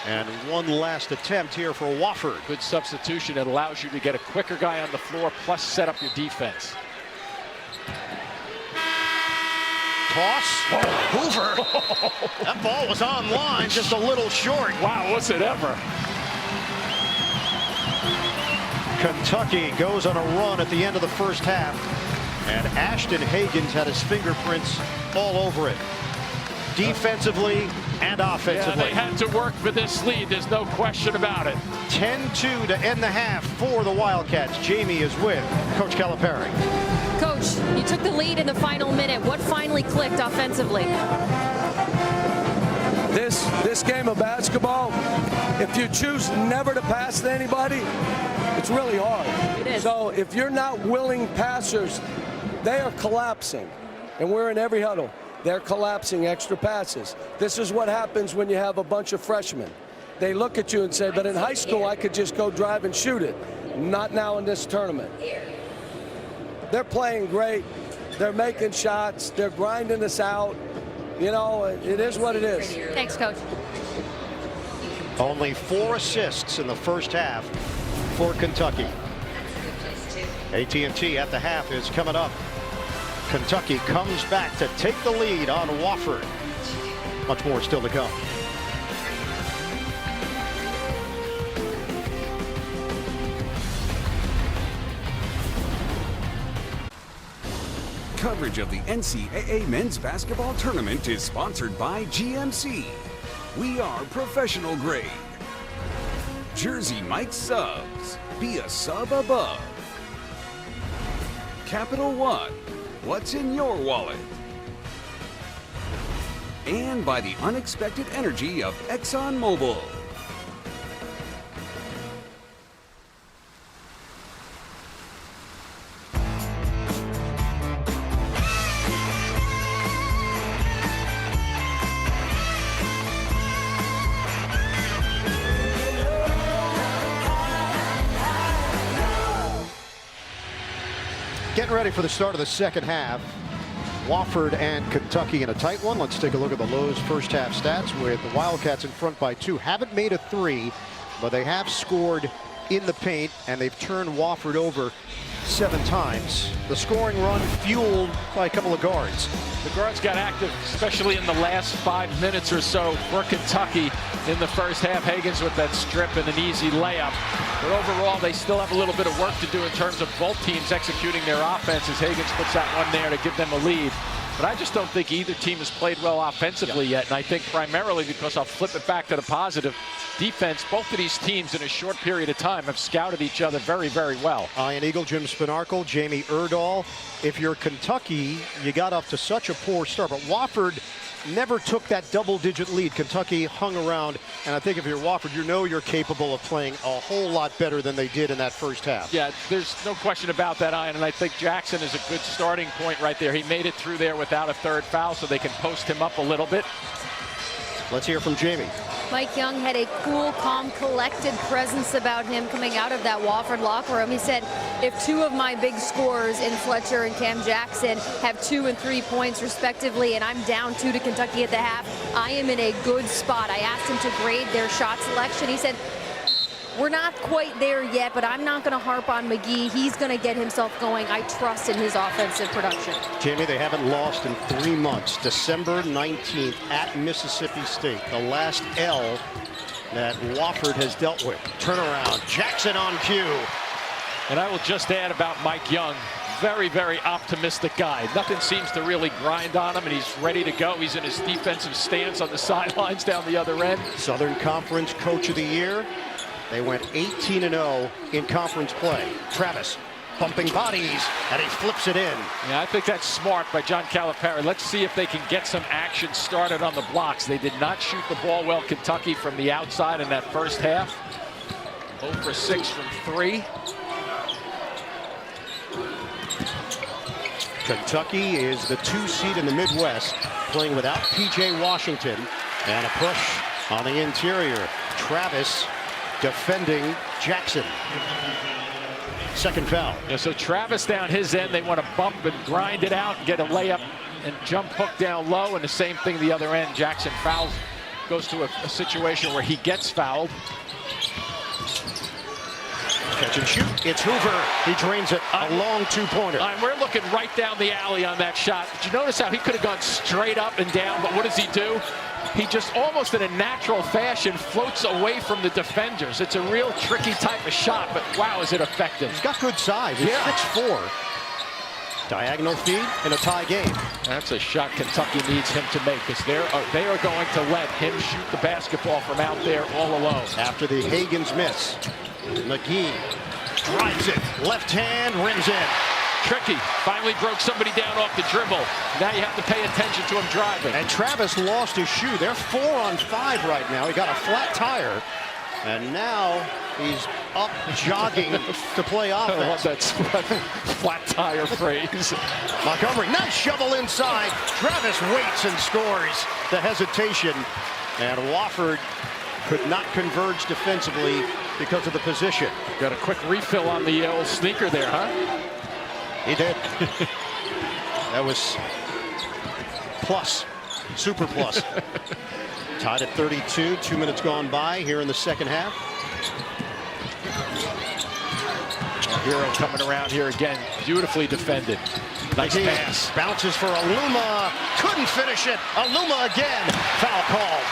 And one last attempt here for Wofford. Good substitution. It allows you to get a quicker guy on the floor, plus set up your defense. Toss. Hoover. That ball was on line, just a little short. Wow, was it ever? Kentucky goes on a run at the end of the first half, and Ashton Hagans had his fingerprints all over it, defensively and offensively. Yeah, they had to work for this lead. There's no question about it. 10-2 to end the half for the Wildcats. Jamie is with Coach Calipari. Coach, you took the lead in the final minute. What finally clicked offensively? This game of basketball, if you choose never to pass to anybody, it's really hard. It is. So if you're not willing passers, they are collapsing. And we're in every huddle. They're collapsing extra passes. This is what happens when you have a bunch of freshmen. They look at you and say, but in high school, I could just go drive and shoot it. Not now in this tournament. They're playing great. They're making shots. They're grinding us out. You know, it is what it is. Thanks, Coach. Only 4 assists in the first half for Kentucky. AT&T at the half is coming up. Kentucky comes back to take the lead on Wofford. Much more still to come. Coverage of the NCAA men's basketball tournament is sponsored by GMC. We are professional grade. Jersey Mike Subs. Be a sub above. Capital One. What's in your wallet? And by the unexpected energy of ExxonMobil. Getting ready for the start of the second half. Wofford and Kentucky in a tight one. Let's take a look at the Lowe's first half stats with the Wildcats in front by 2. Haven't made a 3, but they have scored in the paint, and they've turned Wofford over 7 times. The scoring run fueled by a couple of guards. The guards got active, especially in the last 5 minutes or so for Kentucky in the first half. Hagans with that strip and an easy layup. But overall, they still have a little bit of work to do in terms of both teams executing their offenses. Hagans puts that one there to give them a lead. But I just don't think either team has played well offensively yet. And I think primarily because I'll flip it back to the positive defense, both of these teams in a short period of time have scouted each other very, very well. Ian Eagle, Jim Spinarkle, Jamie Erdahl. If you're Kentucky, you got off to such a poor start. But Wofford never took that double-digit lead. Kentucky hung around. And I think if you're Wofford, you know you're capable of playing a whole lot better than they did in that first half. Yeah, there's no question about that, Ian. And I think Jackson is a good starting point right there. He made it through there without a third foul, so they can post him up a little bit. Let's hear from Jamie. Mike Young had a cool, calm, collected presence about him coming out of that Wofford locker room. He said, if 2 of my big scorers in Fletcher and Cam Jackson have 2 and 3 points respectively, and I'm down 2 to Kentucky at the half, I am in a good spot. I asked him to grade their shot selection. He said, we're not quite there yet, but I'm not going to harp on McGee. He's going to get himself going. I trust in his offensive production. Jamie, they haven't lost in 3 months. December 19th at Mississippi State, the last L that Wofford has dealt with. Turnaround, Jackson on cue. And I will just add about Mike Young. Very, very optimistic guy. Nothing seems to really grind on him, and he's ready to go. He's in his defensive stance on the sidelines down the other end. Southern Conference Coach of the Year. They went 18-0 in conference play. Travis bumping bodies, and he flips it in. Yeah, I think that's smart by John Calipari. Let's see if they can get some action started on the blocks. They did not shoot the ball well, Kentucky, from the outside in that first half. 0 for 6 from 3. Kentucky is the 2 seed in the Midwest, playing without P.J. Washington. And a push on the interior. Travis defending Jackson. Second foul. Yeah, so Travis down his end, they want to bump and grind it out and get a layup and jump hook down low, and the same thing the other end. Jackson fouls. goes to a situation where he gets fouled. Catch and shoot. It's Hoover. He drains it. A long two-pointer. We're looking right down the alley on that shot. Did you notice how he could have gone straight up and down, but what does he do? He just almost in a natural fashion floats away from the defenders. It's a real tricky type of shot, but wow, is it effective. He's got good size. He's 6'4". Diagonal feed in a tie game. That's a shot Kentucky needs him to make, because they are going to let him shoot the basketball from out there all alone. After the Higgins miss, McGee drives it. Left hand, rims in. Tricky. Finally broke somebody down off the dribble. Now you have to pay attention to him driving. And Travis lost his shoe. They're 4 on 5 right now. He got a flat tire. And now he's up jogging to play offense. I love that flat tire phrase. Montgomery, nice shovel inside. Travis waits and scores. The hesitation. And Wofford could not converge defensively because of the position. Got a quick refill on the old sneaker there, huh? He did. That was plus, super plus. Tied at 32, 2 minutes gone by here in the second half. Hero coming around here again, beautifully defended. Nice pass. Bounces for Aluma, couldn't finish it. Aluma again, foul called.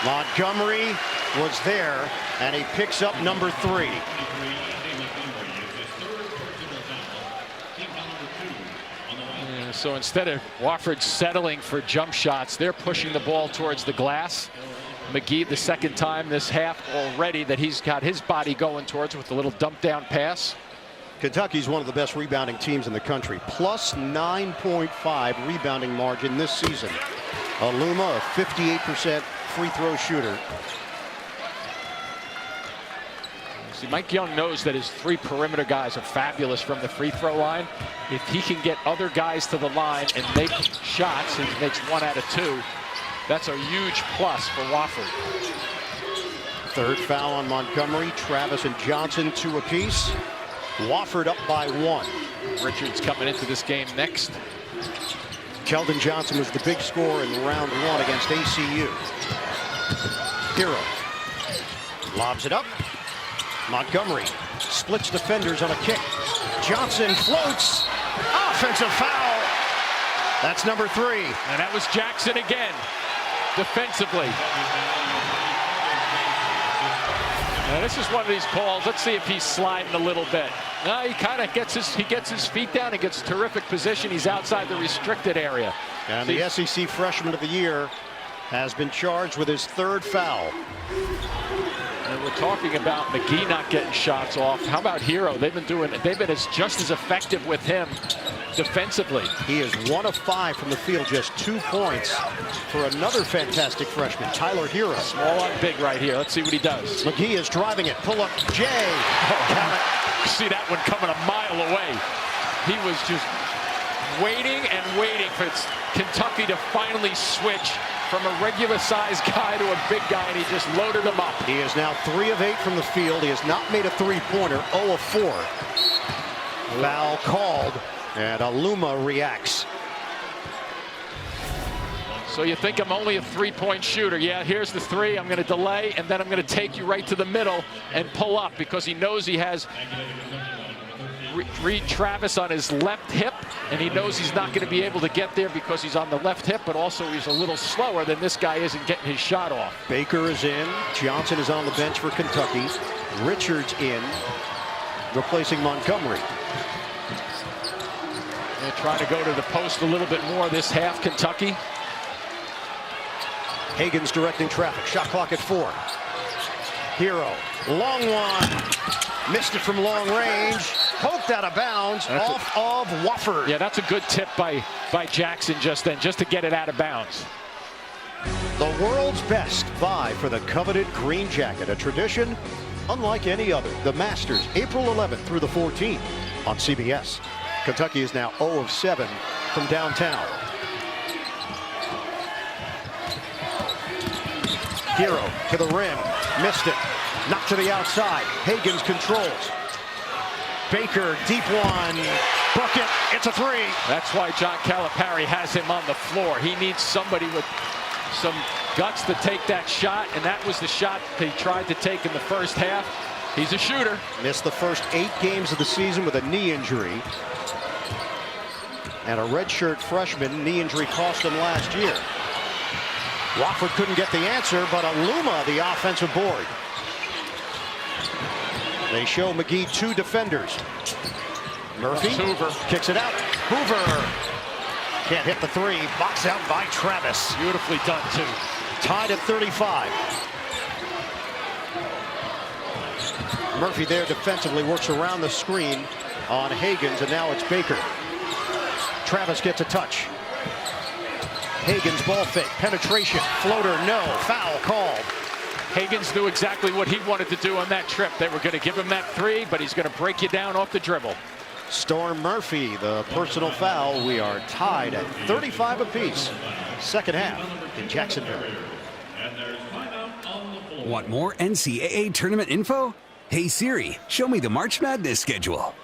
Montgomery was there, and he picks up number 3. So instead of Wofford settling for jump shots, they're pushing the ball towards the glass. McGee, the second time this half already that he's got his body going towards with a little dump down pass. Kentucky's one of the best rebounding teams in the country. Plus 9.5 rebounding margin this season. Aluma, a 58% free throw shooter. See, Mike Young knows that his 3 perimeter guys are fabulous from the free throw line. If he can get other guys to the line and make shots, and he makes 1 out of 2, that's a huge plus for Wofford. Third foul on Montgomery. Travis and Johnson 2 apiece. Wofford up by 1. Richards coming into this game next. Keldon Johnson was the big scorer in round 1 against ACU. Hero lobs it up. Montgomery splits defenders on a kick. Johnson floats. Offensive foul. That's number 3. And that was Jackson again, defensively. Now this is one of these calls. Let's see if he's sliding a little bit. No, he kind of gets his feet down. He gets terrific position. He's outside the restricted area. And the SEC Freshman of the Year has been charged with his 3rd foul. And we're talking about McGee not getting shots off. How about Hero? They've been just as effective with him defensively. He is 1 of 5 from the field, just 2 points for another fantastic freshman, Tyler Hero. Small on big right here. Let's see what he does. McGee is driving it. Pull up Jay. You see that one coming a mile away. He was just waiting and waiting for Kentucky to finally switch from a regular-sized guy to a big guy, and he just loaded him up. He is now 3 of 8 from the field. He has not made a 3-pointer, 0 of 4. Foul called, and Aluma reacts. So you think I'm only a 3-point shooter. Yeah, here's the 3. I'm going to delay, and then I'm going to take you right to the middle and pull up, because he knows he has Reed Travis on his left hip, and he knows he's not going to be able to get there because he's on the left hip, but also he's a little slower than this guy isn't getting his shot off. Baker is in. Johnson is on the bench for Kentucky. Richards in, replacing Montgomery. They're trying to go to the post a little bit more this half, Kentucky. Higgins directing traffic. Shot clock at 4. Hero, long one. Missed it from long range. Poked out of bounds off of Wofford. Yeah, that's a good tip by Jackson just then, just to get it out of bounds. The world's best vie for the coveted green jacket, a tradition unlike any other. The Masters, April 11th through the 14th on CBS. Kentucky is now 0 of 7 from downtown. Hero to the rim, missed it. Knocked to the outside. Higgins controls. Baker, deep one. Bucket. It's a 3. That's why John Calipari has him on the floor. He needs somebody with some guts to take that shot, and that was the shot they tried to take in the first half. He's a shooter. Missed the first 8 games of the season with a knee injury. And a redshirt freshman, knee injury cost him last year. Wofford couldn't get the answer, but Aluma, the offensive board. They show McGee 2 defenders. Murphy Hoover kicks it out. Hoover can't hit the 3. Boxed out by Travis. Beautifully done, too. Tied at 35. Murphy there defensively works around the screen on Hagans, and now it's Baker. Travis gets a touch. Hagans ball fake, penetration, floater, no, foul called. Hagans knew exactly what he wanted to do on that trip. They were going to give him that 3, but he's going to break you down off the dribble. Storm Murphy, the personal foul. We are tied at 35 apiece. Second half in Jacksonville. Want more NCAA tournament info? Hey Siri, show me the March Madness schedule.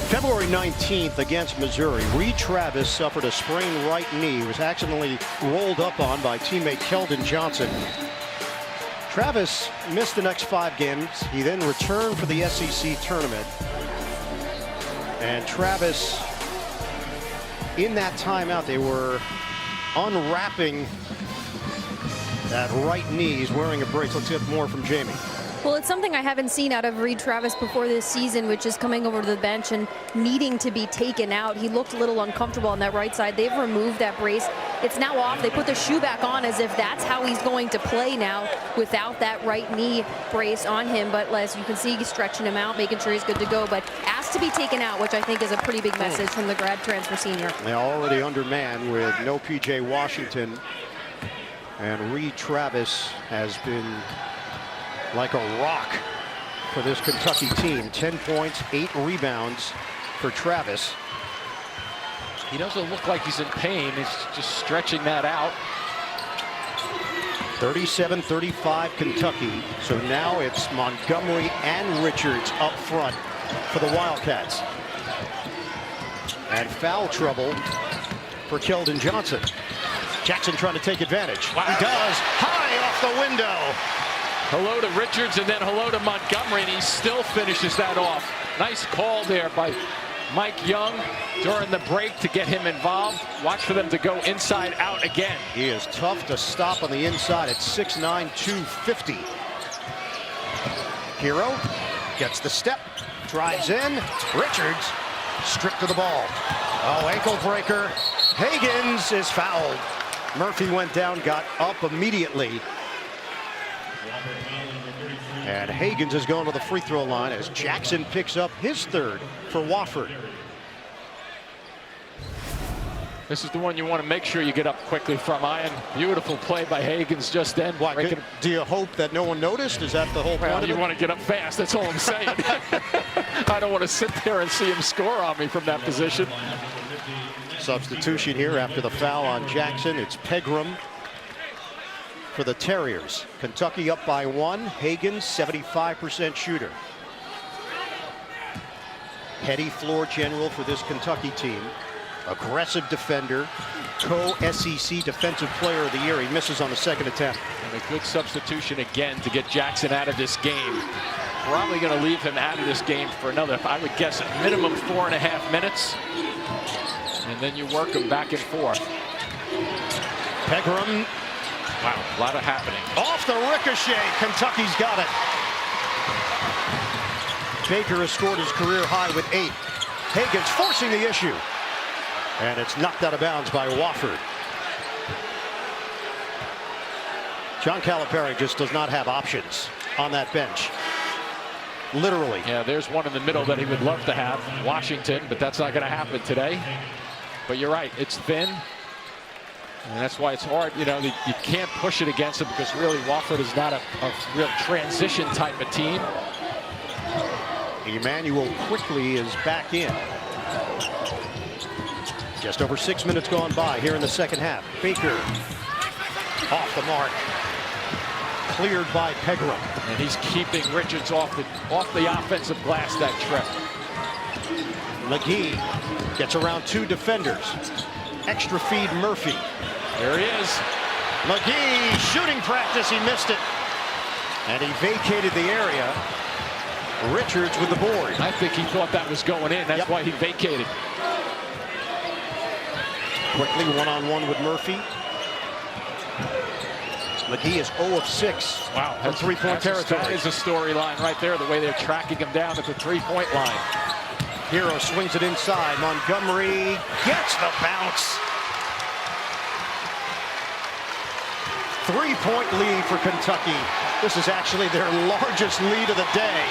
February 19th against Missouri, Reed Travis suffered a sprained right knee. He was accidentally rolled up on by teammate Keldon Johnson. Travis missed the next 5 games. He then returned for the SEC tournament. And Travis, in that timeout, they were unwrapping that right knee. He's wearing a brace. Let's get more from Jamie. Well, it's something I haven't seen out of Reed Travis before this season, which is coming over to the bench and needing to be taken out. He looked a little uncomfortable on that right side. They've removed that brace. It's now off. They put the shoe back on as if that's how he's going to play now without that right knee brace on him. But as you can see, he's stretching him out, making sure he's good to go, but asked to be taken out, which I think is a pretty big message from the grad transfer senior. They're already undermanned with no P.J. Washington. And Reed Travis has been like a rock for this Kentucky team. 10 points, 8 rebounds for Travis. He doesn't look like he's in pain. He's just stretching that out. 37-35 Kentucky. So now it's Montgomery and Richards up front for the Wildcats. And foul trouble for Keldon Johnson. Jackson trying to take advantage. Wow. He does. High off the window. Hello to Richards and then hello to Montgomery, and he still finishes that off. Nice call there by Mike Young during the break to get him involved. Watch for them to go inside out again. He is tough to stop on the inside at 6'9", 250. Hero gets the step, drives in. Richards stripped of the ball. Oh, ankle breaker. Hagans is fouled. Murphy went down, got up immediately. And Hagans is going to the free throw line as Jackson picks up his 3rd for Wofford. This is the one you want to make sure you get up quickly from. Ian, beautiful play by Hagans just then. Do you hope that no one noticed? Is that the whole point? Well, you want to get up fast, that's all I'm saying. I don't want to sit there and see him score on me from that position. Substitution here after the foul on Jackson. It's Pegram for the Terriers. Kentucky up by 1. Hagans, 75% shooter. Heady floor general for this Kentucky team. Aggressive defender. Co-SEC Defensive Player of the Year. He misses on the 2nd attempt. And a good substitution again to get Jackson out of this game. Probably going to leave him out of this game for another, I would guess, a minimum 4.5 minutes. And then you work them back and forth. Pegram. Wow, a lot of happening. Off the ricochet, Kentucky's got it. Baker has scored his career high with 8. Hagans forcing the issue. And it's knocked out of bounds by Wofford. John Calipari just does not have options on that bench. Literally. Yeah, there's one in the middle that he would love to have, Washington, but that's not going to happen today. But you're right, it's thin. And that's why it's hard, you know, you can't push it against him because really Wofford is not a real transition type of team. Emmanuel quickly is back in. Just over 6 minutes gone by here in the second half. Baker off the mark. Cleared by Pegram. And he's keeping Richards off the offensive glass that trip. McGee gets around 2 defenders. extra feed Murphy. There he is. McGee, shooting practice, he missed it. And he vacated the area. Richards with the board. I think he thought that was going in. That's why he vacated. Quickly one-on-one with Murphy. McGee is 0 of 6 from three-point territory. That is a storyline right there, the way they're tracking him down at the three-point line. Hero swings it inside. Montgomery gets the bounce. 3-point lead for Kentucky. This is actually their largest lead of the day.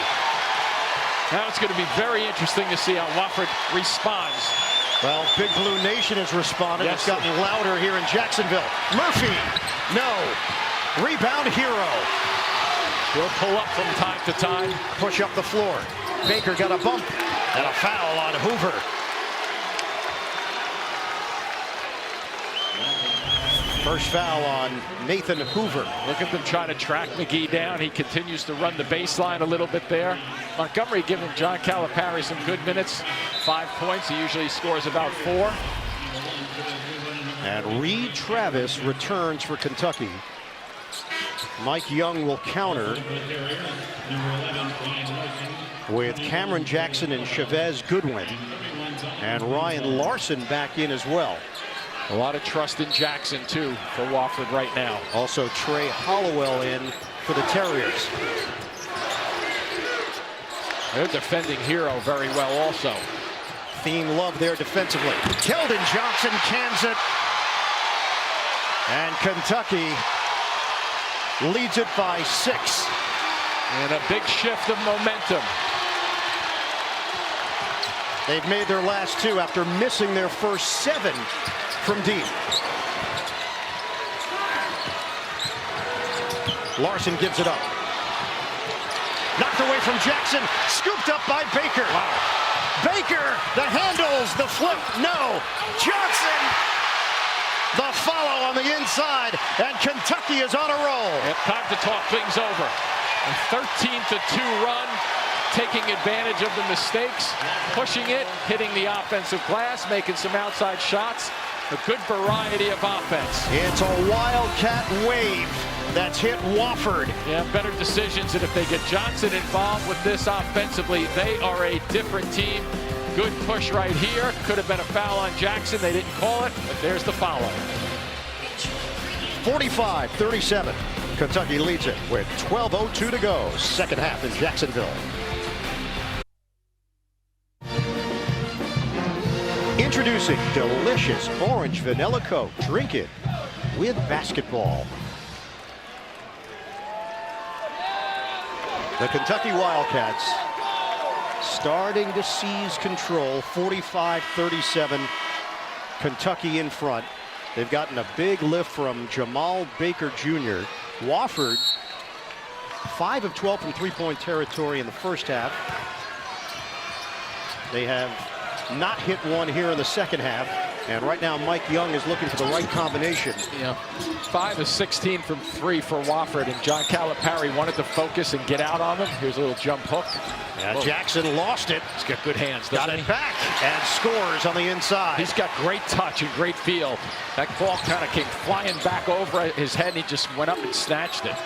Now it's going to be very interesting to see how Wofford responds. Well, Big Blue Nation has responded. Yes, it's gotten louder here in Jacksonville. Murphy, no. Rebound, Hero. He'll pull up from time to time. Push up the floor. Baker got a bump and a foul on Hoover. First foul on Nathan Hoover. Look at them trying to track McGee down. He continues to run the baseline a little bit there. Montgomery giving John Calipari some good minutes. 5 points. He usually scores about 4. And Reed Travis returns for Kentucky. Mike Young will counter with Cameron Jackson and Chavez Goodwin. And Ryan Larson back in as well. A lot of trust in Jackson, too, for Wofford right now. Also, Trey Hollowell in for the Terriers. They're defending Hero very well also. Thiem Love there defensively. Keldon Johnson cans it. And Kentucky leads it by 6. And a big shift of momentum. They've made their last 2 after missing their first 7 from deep. Larson gives it up. Knocked away from Jackson. Scooped up by Baker. Wow. Baker, the handles, the flip. No. Johnson. The follow on the inside. And Kentucky is on a roll. Time to talk things over. A 13-2 run. Taking advantage of the mistakes. Pushing it. Hitting the offensive glass. Making some outside shots. A good variety of offense. It's a Wildcat wave that's hit Wofford. Yeah, better decisions, and if they get Johnson involved with this offensively, they are a different team. Good push right here. Could have been a foul on Jackson. They didn't call it, but there's the follow. 45-37. Kentucky leads it with 12:02 to go. Second half in Jacksonville. Introducing delicious orange vanilla Coke. Drink it with basketball. The Kentucky Wildcats starting to seize control. 45-37. Kentucky in front. They've gotten a big lift from Jamal Baker Jr. Wofford, 5 of 12 from three-point territory in the first half. They have not hit one here in the second half. And right now, Mike Young is looking for the right combination. Yeah, 5 of 16 from 3 for Wofford, and John Calipari wanted to focus and get out on them. Here's a little jump hook. Yeah, Jackson lost it. He's got good hands, got it back and scores on the inside. He's got great touch and great feel. That ball kind of came flying back over his head, and he just went up and snatched it.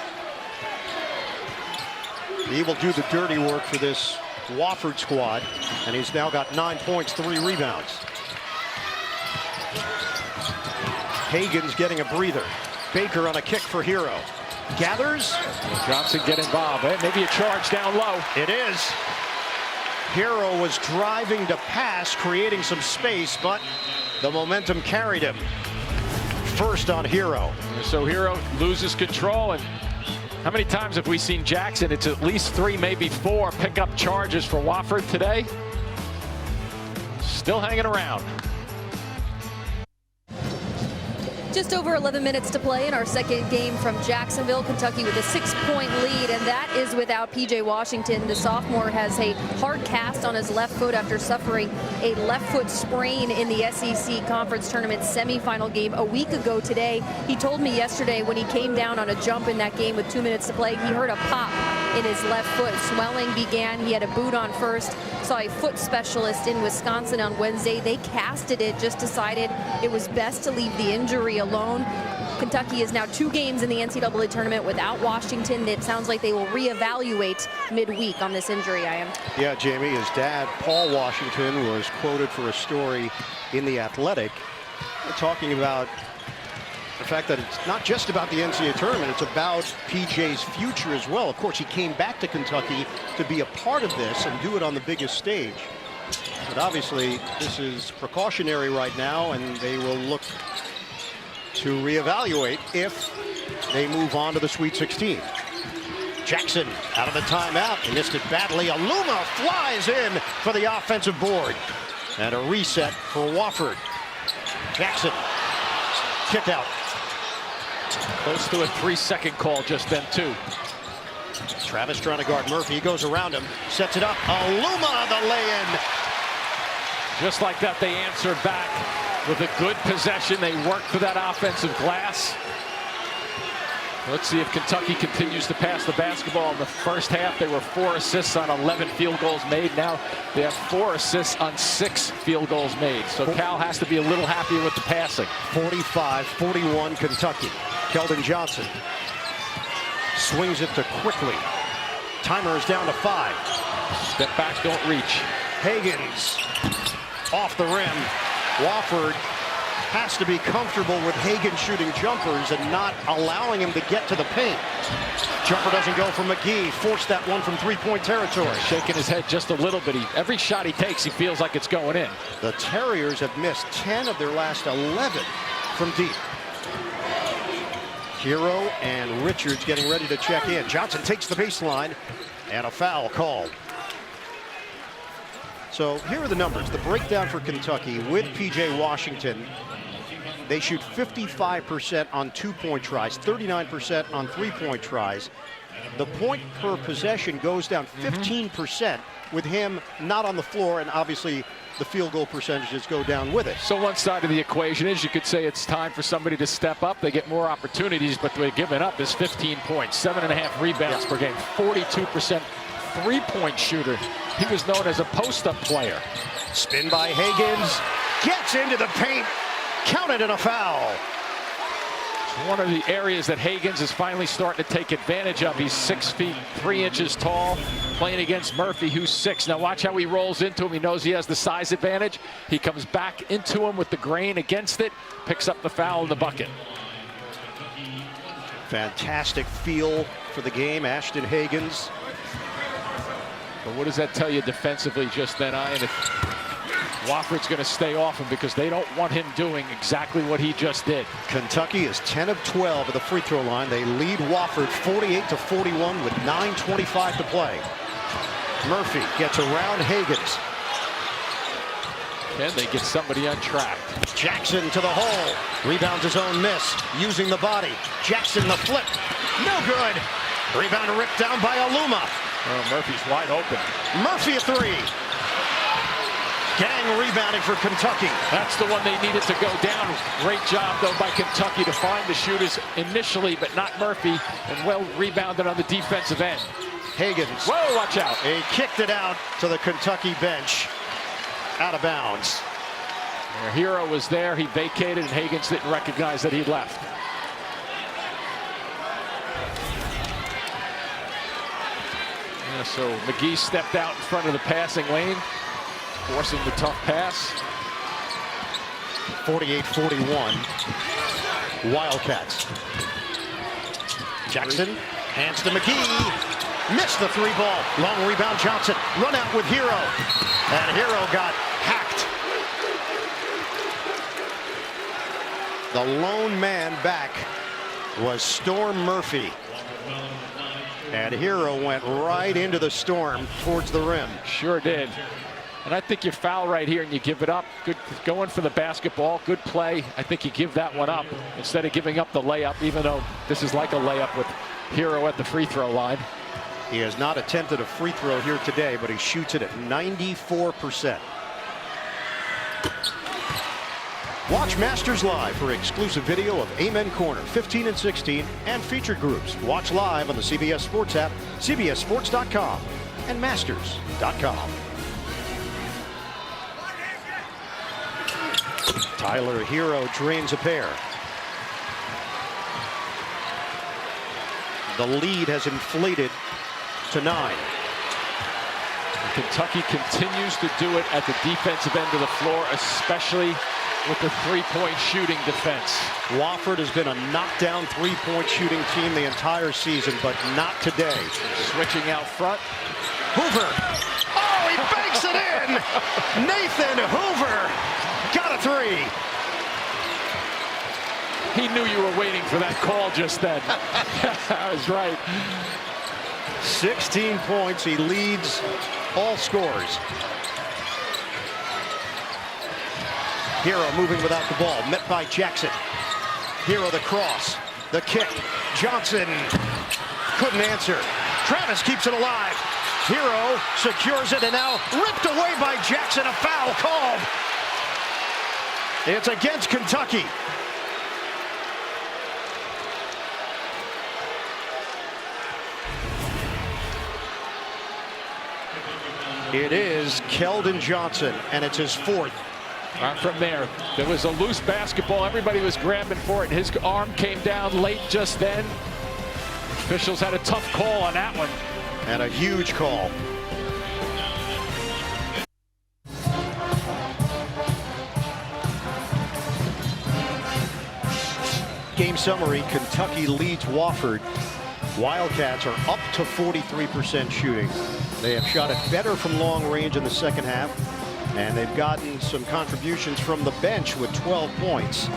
He will do the dirty work for this Wofford squad, and he's now got 9 points, 3 rebounds. Hagan's getting a breather. Baker on a kick for Hero. Gathers. Johnson get involved. Maybe a charge down low. It is. Hero was driving to pass, creating some space, but the momentum carried him. First on Hero. So Hero loses control, and how many times have we seen Jackson? It's at least 3, maybe 4 pick up charges for Wofford today. Still hanging around. Just over 11 minutes to play in our second game from Jacksonville, Kentucky with a 6-point lead, and that is without P.J. Washington. The sophomore has a hard cast on his left foot after suffering a left foot sprain in the SEC Conference Tournament semifinal game a week ago today. He told me yesterday when he came down on a jump in that game with 2 minutes to play, he heard a pop in his left foot. Swelling began. He had a boot on first. Saw a foot specialist in Wisconsin on Wednesday. They casted it, just decided it was best to leave the injury alone. Kentucky is now 2 games in the NCAA tournament without Washington. It sounds like they will reevaluate midweek on this injury. Yeah, Jamie, his dad, Paul Washington, was quoted for a story in The Athletic talking about the fact that it's not just about the NCAA tournament, it's about PJ's future as well. Of course, he came back to Kentucky to be a part of this and do it on the biggest stage. But obviously, this is precautionary right now, and they will look to reevaluate if they move on to the Sweet 16. Jackson out of the timeout. He missed it badly. Aluma flies in for the offensive board. And a reset for Wofford. Jackson, kick out. Close to a 3-second call just then, too. Travis trying to guard Murphy. He goes around him, sets it up. Aluma, the lay-in. Just like that, they answered back with a good possession. They worked for that offensive glass. Let's see if Kentucky continues to pass the basketball. In the first half, they were 4 assists on 11 field goals made. Now they have 4 assists on 6 field goals made. So Cal has to be a little happier with the passing. 45-41 Kentucky. Keldon Johnson swings it to Quickly. Timer is down to 5. Step back, don't reach. Hagans off the rim. Wofford has to be comfortable with Hagan shooting jumpers and not allowing him to get to the paint. Jumper doesn't go for McGee. Forced that one from 3-point territory. Shaking his head just a little bit. Every shot he takes, he feels like it's going in. The Terriers have missed 10 of their last 11 from deep. Hero and Richards getting ready to check in. Johnson takes the baseline and a foul called. So here are the numbers. The breakdown for Kentucky with P.J. Washington. They shoot 55% on 2-point tries, 39% on 3-point tries. The point per possession goes down 15% with him not on the floor, and obviously the field goal percentages go down with it. So one side of the equation is you could say it's time for somebody to step up. They get more opportunities, but they're giving up is 15 points, 7.5 rebounds per game, 42% 3-point shooter. He was known as a post-up player. Spin by Hagans, gets into the paint, counted in a foul. It's one of the areas that Hagans is finally starting to take advantage of. He's 6 feet 3 inches tall, playing against Murphy, who's 6. Now watch how he rolls into him. He knows he has the size advantage. He comes back into him with the grain against it, picks up the foul in the bucket. Fantastic feel for the game, Ashton Hagans. But what does that tell you defensively just then, Ian? If Wofford's going to stay off him because they don't want him doing exactly what he just did. Kentucky is 10 of 12 at the free throw line. They lead Wofford 48-41 with 9:25 to play. Murphy gets around Hagans. Can they get somebody untrapped? Jackson to the hole. Rebounds his own miss. Using the body. Jackson the flip. No good. Rebound ripped down by Aluma. Oh, Murphy's wide open. Murphy a 3. Gang rebounding for Kentucky. That's the one they needed to go down. Great job, though, by Kentucky to find the shooters initially, but not Murphy, and well rebounded on the defensive end. Hagans. Whoa, watch out. He kicked it out to the Kentucky bench. Out of bounds. Their hero was there. He vacated, and Hagans didn't recognize that he left. Yeah, so McGee stepped out in front of the passing lane, forcing the tough pass. 48-41. Wildcats. Jackson hands to McGee. Missed the 3-ball. Long rebound Johnson. Run out with Hero. And Hero got hacked. The lone man back was Storm Murphy. And Hero went right into the storm towards the rim. Sure did. And I think you foul right here and you give it up. Good going for the basketball. Good play. I think you give that one up instead of giving up the layup, even though this is like a layup with Hero at the free throw line. He has not attempted a free throw here today, but he shoots it at 94%. Watch Masters live for exclusive video of Amen Corner 15 and 16 and featured groups. Watch live on the CBS Sports app, CBSSports.com, and Masters.com. Tyler Hero drains a pair. The lead has inflated to 9. Kentucky continues to do it at the defensive end of the floor, especially with the three-point shooting defense. Wofford has been a knockdown three-point shooting team the entire season, but not today. Switching out front. Hoover. Oh, he banks it in! Nathan Hoover got a 3. He knew you were waiting for that call just then. That was right. 16 points. He leads all scores. Hero moving without the ball, met by Jackson. Hero the cross, the kick. Johnson couldn't answer. Travis keeps it alive. Hero secures it and now ripped away by Jackson. A foul called. It's against Kentucky. It is Keldon Johnson, and it's his 4th. From there was a loose basketball. Everybody was grabbing for it. His arm came down late just then. Officials had a tough call on that one. And a huge call. Game summary, Kentucky leads Wofford. Wildcats are up to 43% shooting. They have shot it better from long range in the second half, and they've gotten some contributions from the bench with 12 points.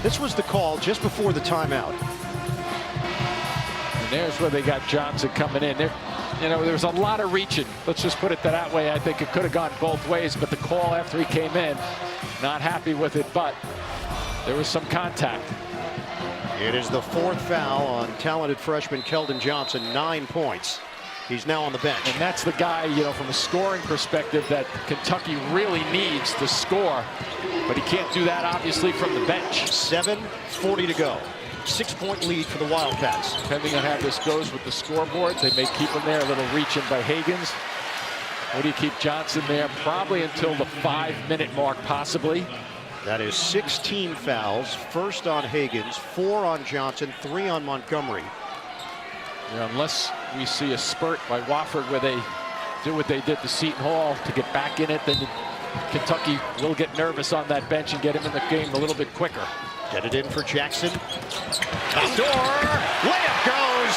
This was the call just before the timeout. And there's where they got Johnson coming in. There was a lot of reaching. Let's just put it that way. I think it could have gone both ways, but the call after he came in, not happy with it, but there was some contact. It is the 4th foul on talented freshman Keldon Johnson, 9 points. He's now on the bench. And that's the guy, from a scoring perspective that Kentucky really needs to score. But he can't do that, obviously, from the bench. 7:40 to go. 6-point lead for the Wildcats. Depending on how this goes with the scoreboard, they may keep him there. A little reach in by Higgins. Or do you keep Johnson there? Probably until the 5-minute mark, possibly. That is 16 fouls. First on Higgins, 4 on Johnson, 3 on Montgomery. Unless we see a spurt by Wofford where they do what they did to Seton Hall to get back in it, then Kentucky will get nervous on that bench and get him in the game a little bit quicker. Get it in for Jackson. Backdoor. Layup goes.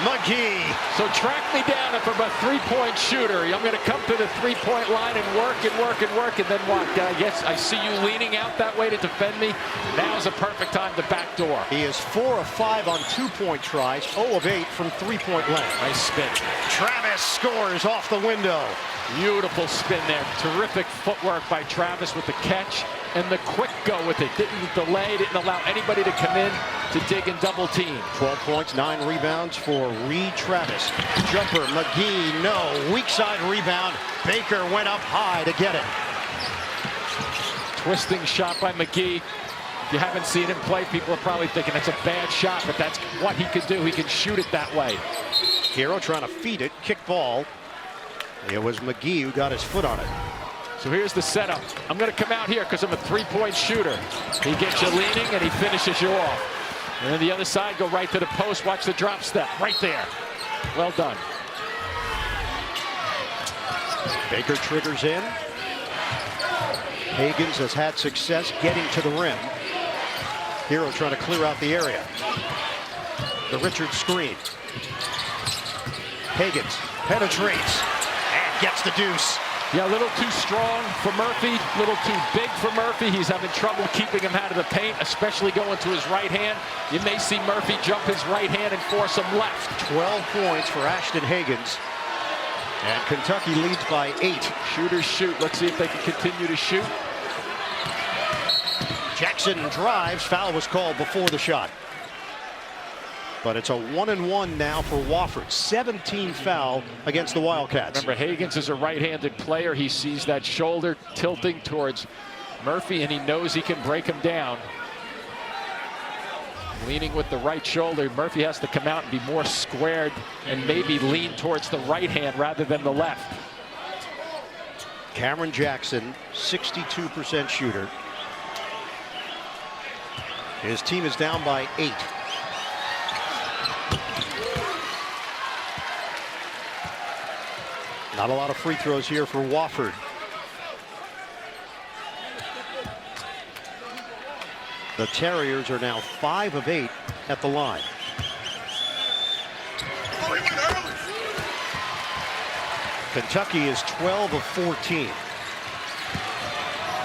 McGee. So track me down if I'm a three-point shooter. I'm going to come to the three-point line and work and work and work, and then what? Yes, I see you leaning out that way to defend me. Now's a perfect time to backdoor. He is 4 of 5 on 2-point tries, 0 of 8 from 3-point land. Nice spin. Travis scores off the window. Beautiful spin there. Terrific footwork by Travis with the catch and the quick go with it. Didn't delay, didn't allow anybody to come in to dig and double team. 12 points, 9 rebounds for Reed Travis. Jumper, McGee, no. Weak side rebound. Baker went up high to get it. Twisting shot by McGee. If you haven't seen him play, people are probably thinking that's a bad shot, but that's what he could do. He can shoot it that way. Hero trying to feed it, kick ball. It was McGee who got his foot on it. So here's the setup. I'm going to come out here because I'm a three-point shooter. He gets you leaning and he finishes you off. And then the other side, go right to the post. Watch the drop step right there. Well done. Baker triggers in. Higgins has had success getting to the rim. Hero trying to clear out the area. The Richards screen. Higgins penetrates and gets the deuce. Yeah, a little too strong for Murphy, a little too big for Murphy. He's having trouble keeping him out of the paint, especially going to his right hand. You may see Murphy jump his right hand and force him left. 12 points for Ashton Higgins. And Kentucky leads by 8. Shooters shoot. Let's see if they can continue to shoot. Jackson drives. Foul was called before the shot. But it's a 1-and-1 now for Wofford. 17 foul against the Wildcats. Remember, Higgins is a right-handed player. He sees that shoulder tilting towards Murphy, and he knows he can break him down. Leaning with the right shoulder. Murphy has to come out and be more squared and maybe lean towards the right hand rather than the left. Cameron Jackson, 62% shooter. His team is down by 8. Not a lot of free throws here for Wofford. The Terriers are now 5 of 8 at the line. Kentucky is 12 of 14.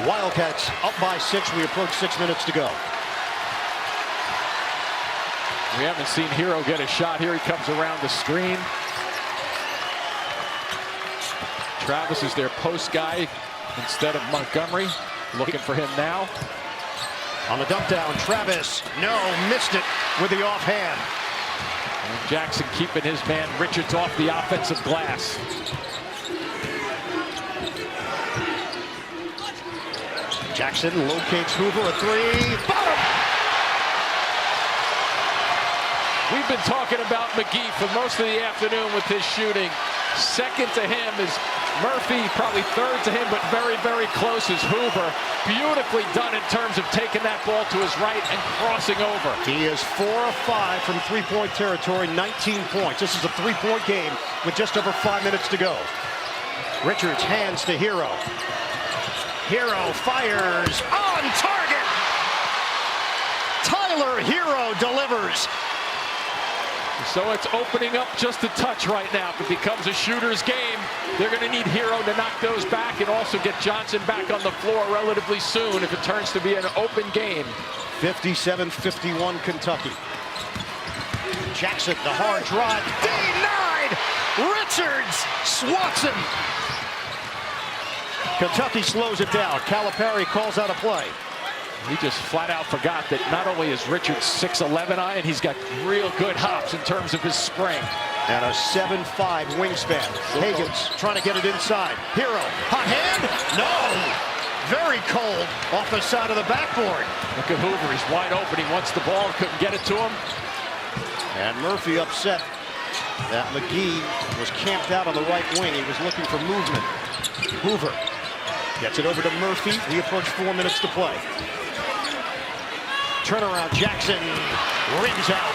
Wildcats up by 6. We approach 6 minutes to go. We haven't seen Hero get a shot here. He comes around the screen. Travis is their post guy instead of Montgomery. Looking for him now. On the dump down, Travis, no, missed it with the offhand. And Jackson keeping his man Richards off the offensive glass. Jackson locates Hoover, a 3. Bottom! We've been talking about McGee for most of the afternoon with his shooting. Second to him is Murphy, probably third to him, but very, very close is Hoover. Beautifully done in terms of taking that ball to his right and crossing over. He is 4 of 5 from three-point territory, 19 points. This is a three-point game with just over 5 minutes to go. Richards hands to Hero. Hero fires on target. Tyler Hero delivers. So it's opening up just a touch right now. If it becomes a shooter's game, they're going to need Hero to knock those back and also get Johnson back on the floor relatively soon if it turns to be an open game. 57-51 Kentucky. Jackson, the hard drive, denied! Richards swats him. Kentucky slows it down. Calipari calls out a play. He just flat out forgot that not only is Richards 6'11" and he's got real good hops in terms of his spring. And a 7'5" wingspan. Higgins trying to get it inside. Hero, hot hand? No! Very cold off the side of the backboard. Look at Hoover, he's wide open. He wants the ball, couldn't get it to him. And Murphy upset that McGee was camped out on the right wing. He was looking for movement. Hoover gets it over to Murphy. We approach 4 minutes to play. Turnaround, Jackson rims out.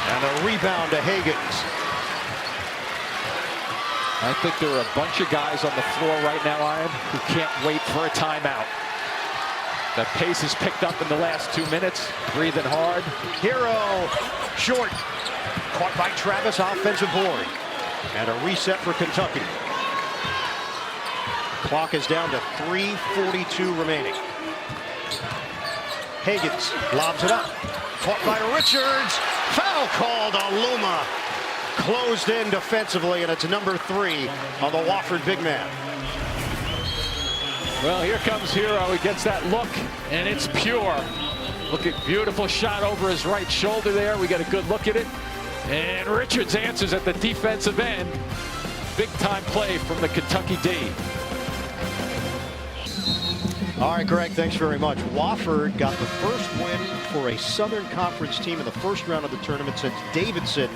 And a rebound to Higgins. I think there are a bunch of guys on the floor right now, Ian, who can't wait for a timeout. The pace has picked up in the last 2 minutes. Breathing hard. Hero, short. Caught by Travis, offensive board. And a reset for Kentucky. Clock is down to 3:42 remaining. Higgins lobs it up. Caught by Richards. Foul called on Luma. Closed in defensively, and it's number 3 on the Wofford big man. Well, here comes Hero. He gets that look, and it's pure. Look at beautiful shot over his right shoulder there. We got a good look at it. And Richards answers at the defensive end. Big time play from the Kentucky D. All right, Greg, thanks very much. Wofford got the first win for a Southern Conference team in the first round of the tournament since Davidson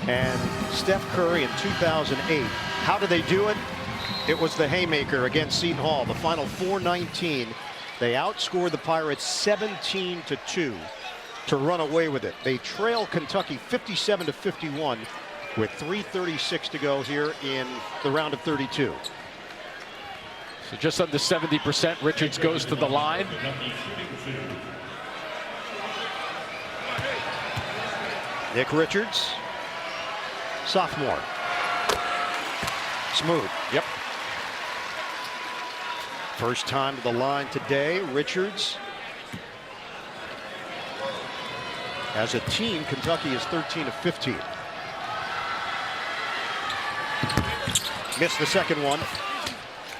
and Steph Curry in 2008. How did they do it? It was the haymaker against Seton Hall. The final 4-19. They outscored the Pirates 17-2 to run away with it. They trail Kentucky 57-51 with 3:36 to go here in the round of 32. So just under 70%. Richards goes to the line. Nick Richards, sophomore. Smooth. Yep. First time to the line today. Richards. As a team, Kentucky is 13 of 15. Missed the second one.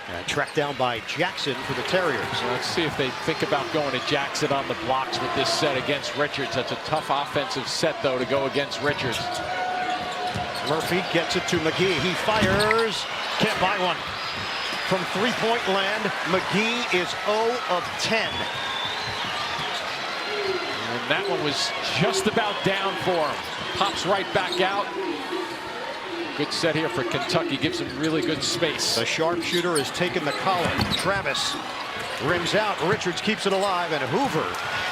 And tracked down by Jackson for the Terriers. So let's see if they think about going to Jackson on the blocks with this set against Richards. That's a tough offensive set, though, to go against Richards. Murphy gets it to McGee. He fires. Can't buy one. from three-point land. McGee is 0 of 10. And that one was just about down for him. Pops right back out. Good set here for Kentucky. Gives him really good space. The sharpshooter has taken the collar. Travis rims out. Richards keeps it alive, and Hoover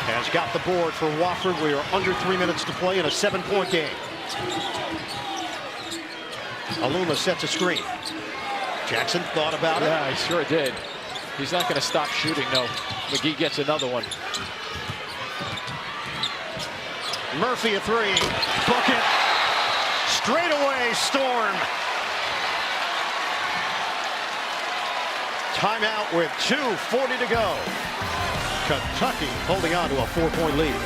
has got the board for Wofford. We are under 3 minutes to play in a 7-point game. Aluma sets a screen. Jackson thought about it. Yeah, he sure did. He's not going to stop shooting, though. McGee gets another one. Murphy a three. Book it. Straight away, Storm. Timeout with 2:40 to go. Kentucky holding on to a 4-point lead.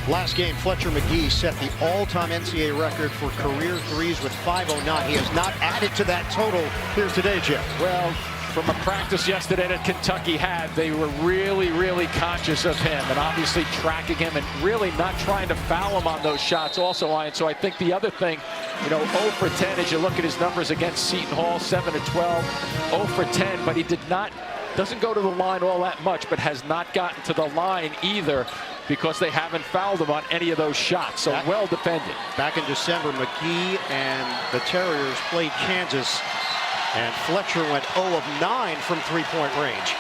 Last game, Fletcher McGee set the all-time NCAA record for career threes with 509. He has not added to that total here today, Jeff. Well, from a practice yesterday that Kentucky had, they were really conscious of him and obviously tracking him and really not trying to foul him on those shots also, Ian. So I think the other thing, 0 for 10 as you look at his numbers against Seton Hall, 7 of 12, 0 for 10, but he doesn't go to the line all that much, but has not gotten to the line either because they haven't fouled him on any of those shots. So well defended. Back in December, McGee and the Terriers played Kansas, and Fletcher went 0 of 9 from three-point range.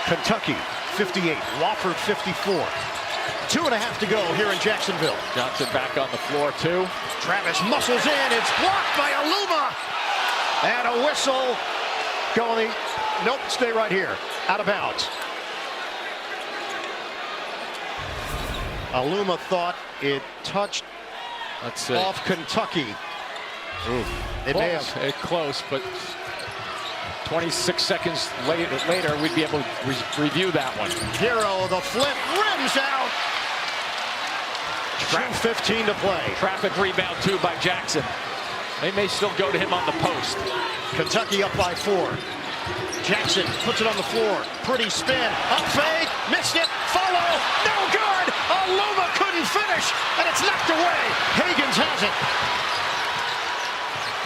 Kentucky 58, Wofford 54. 2.5 to go here in Jacksonville. Johnson back on the floor too. Travis muscles in. It's blocked by Aluma. And a whistle going. Nope, stay right here. Out of bounds. Aluma thought it touched off Kentucky. Ooh. It may have. Close, but 26 seconds later, we'd be able to review that one. Hero, the flip, rims out. 2:15 to play. Traffic rebound, too, by Jackson. They may still go to him on the post. Kentucky up by 4. Jackson puts it on the floor. Pretty spin. Up fake. Missed it. Follow. No good. Aluma couldn't finish, and it's knocked away. Higgins has it.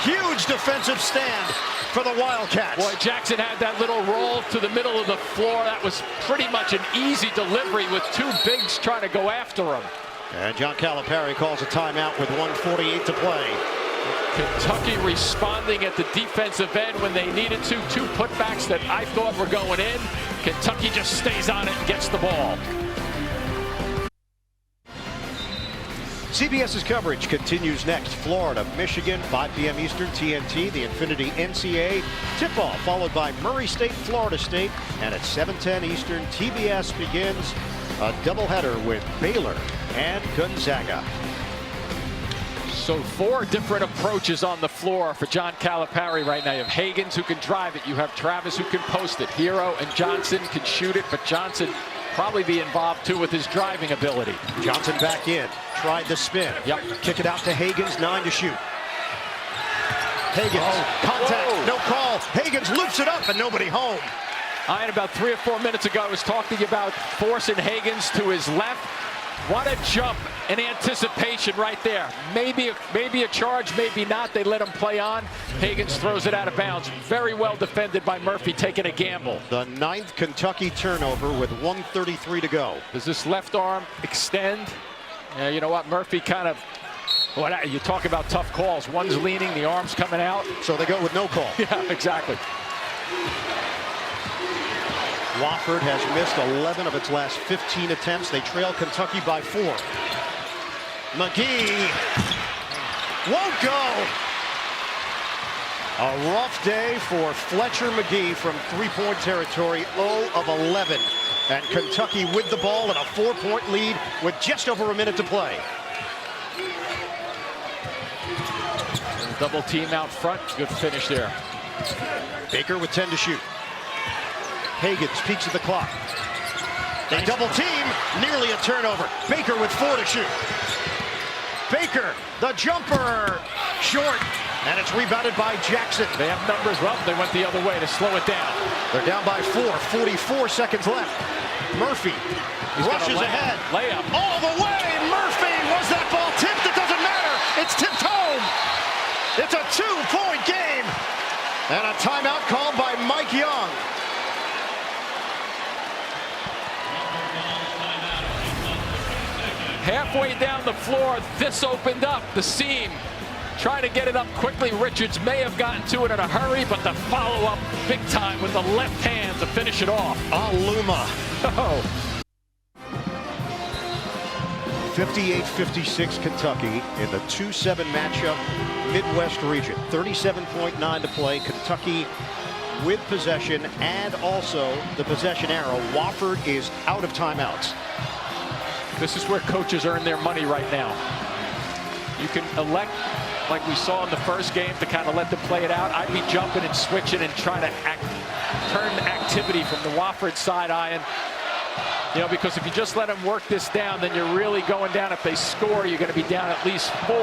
Huge defensive stand for the Wildcats. Boy, Jackson had that little roll to the middle of the floor. That was pretty much an easy delivery with two bigs trying to go after him. And John Calipari calls a timeout with 1:48 to play. Kentucky responding at the defensive end when they needed to. 2 putbacks that I thought were going in. Kentucky just stays on it and gets the ball. CBS's coverage continues next. Florida, Michigan, 5 p.m. Eastern, TNT, the Infinity NCAA tip-off, followed by Murray State, Florida State, and at 7:10 Eastern, TBS begins a doubleheader with Baylor and Gonzaga. So 4 different approaches on the floor for John Calipari right now. You have Higgins who can drive it. You have Travis who can post it. Hero and Johnson can shoot it, but Johnson probably be involved too with his driving ability. Johnson back in. Tried the spin. Yep. Kick it out to Higgins. 9 to shoot. Higgins. Contact. No call. Higgins loops it up and nobody home. About 3 or 4 minutes ago, I was talking about forcing Higgins to his left. What a jump and anticipation right there. Maybe a charge, maybe not. They let him play on. Higgins throws it out of bounds. Very well defended by Murphy, taking a gamble. The 9th Kentucky turnover with 1:33 to go. Does this left arm extend? You know what? Murphy kind of, you talk about tough calls. One's leaning, the arm's coming out. So they go with no call. Yeah, exactly. Wofford has missed 11 of its last 15 attempts. They trail Kentucky by 4. McGee won't go. A rough day for Fletcher McGee from three-point territory, 0 of 11. And Kentucky with the ball and a 4-point lead with just over a minute to play. Double team out front. Good finish there. Baker with 10 to shoot. Higgins peeks at the clock. They double team, nearly a turnover. Baker with 4 to shoot. Baker, the jumper, short, and it's rebounded by Jackson. They have numbers. Well, they went the other way to slow it down. They're down by 4, 44 seconds left. Murphy rushes ahead. Layup. All the way, Murphy! Was that ball tipped? It doesn't matter. It's tipped home. 2-point game. And a timeout called by Mike Young. Halfway down the floor, this opened up the seam. Trying to get it up quickly. Richards may have gotten to it in a hurry, but the follow-up big time with the left hand to finish it off. Aluma. Oh. 58-56 Kentucky in the 2-7 matchup, Midwest region. 37.9 to play. Kentucky with possession and also the possession arrow. Wofford is out of timeouts. This is where coaches earn their money right now. You can elect, like we saw in the first game, to kind of let them play it out. I'd be jumping and switching and trying to turn activity from the Wofford side, Ian. You know, because if you just let them work this down, then you're really going down. If they score, you're going to be down at least 4,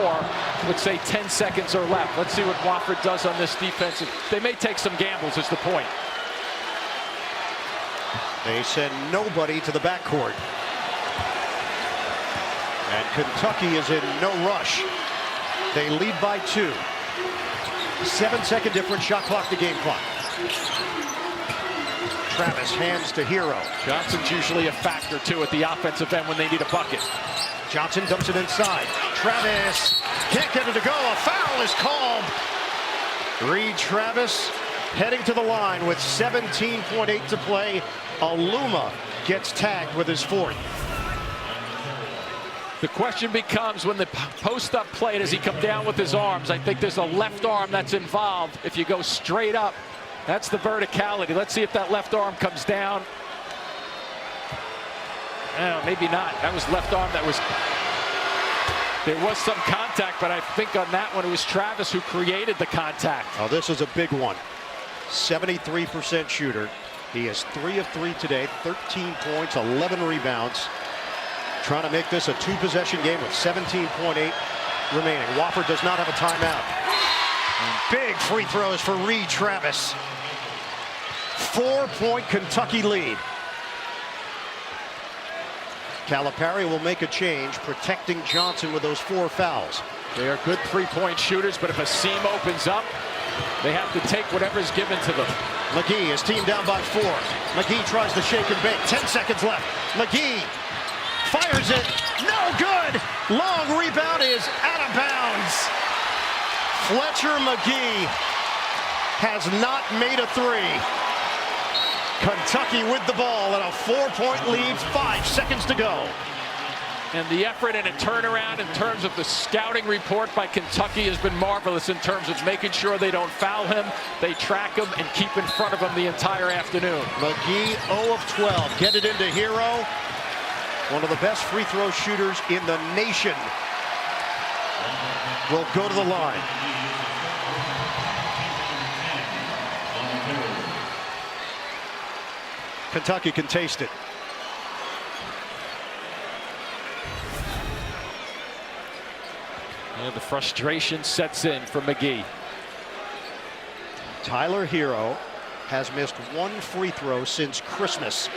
let's say 10 seconds or left. Let's see what Wofford does on this defense. They may take some gambles, is the point. They send nobody to the backcourt. And Kentucky is in no rush. They lead by 2. 7-second difference, shot clock to game clock. Travis hands to Hero. Johnson's usually a factor, too, at the offensive end when they need a bucket. Johnson dumps it inside. Travis can't get it to go. A foul is called. Reed Travis heading to the line with 17.8 to play. Aluma gets tagged with his 4th. The question becomes, when the post-up play, does he come down with his arms? I think there's a left arm that's involved. If you go straight up, that's the verticality. Let's see if that left arm comes down. Oh, maybe not. That was left arm. There was some contact, but I think on that one it was Travis who created the contact. Oh, this is a big one. 73% shooter. He is 3 of 3 today, 13 points, 11 rebounds. Trying to make this a 2-possession game with 17.8 remaining. Wofford does not have a timeout. And big free throws for Reed Travis. 4-point Kentucky lead. Calipari will make a change, protecting Johnson with those 4 fouls. They are good 3-point shooters, but if a seam opens up, they have to take whatever's given to them. McGee is team down by 4. McGee tries to shake and bake. 10 seconds left. McGee fires it. No good. Long rebound is out of bounds. Fletcher McGee has not made a 3. Kentucky with the ball and a 4-point lead. 5 seconds to go. And the effort and a turnaround in terms of the scouting report by Kentucky has been marvelous in terms of making sure they don't foul him, they track him, and keep in front of him the entire afternoon. McGee 0 of 12. Get it into Hero. One of the best free throw shooters in the nation will go to the line. Kentucky can taste it. And the frustration sets in for McGee. Tyler Hero has missed 1 free throw since Christmas.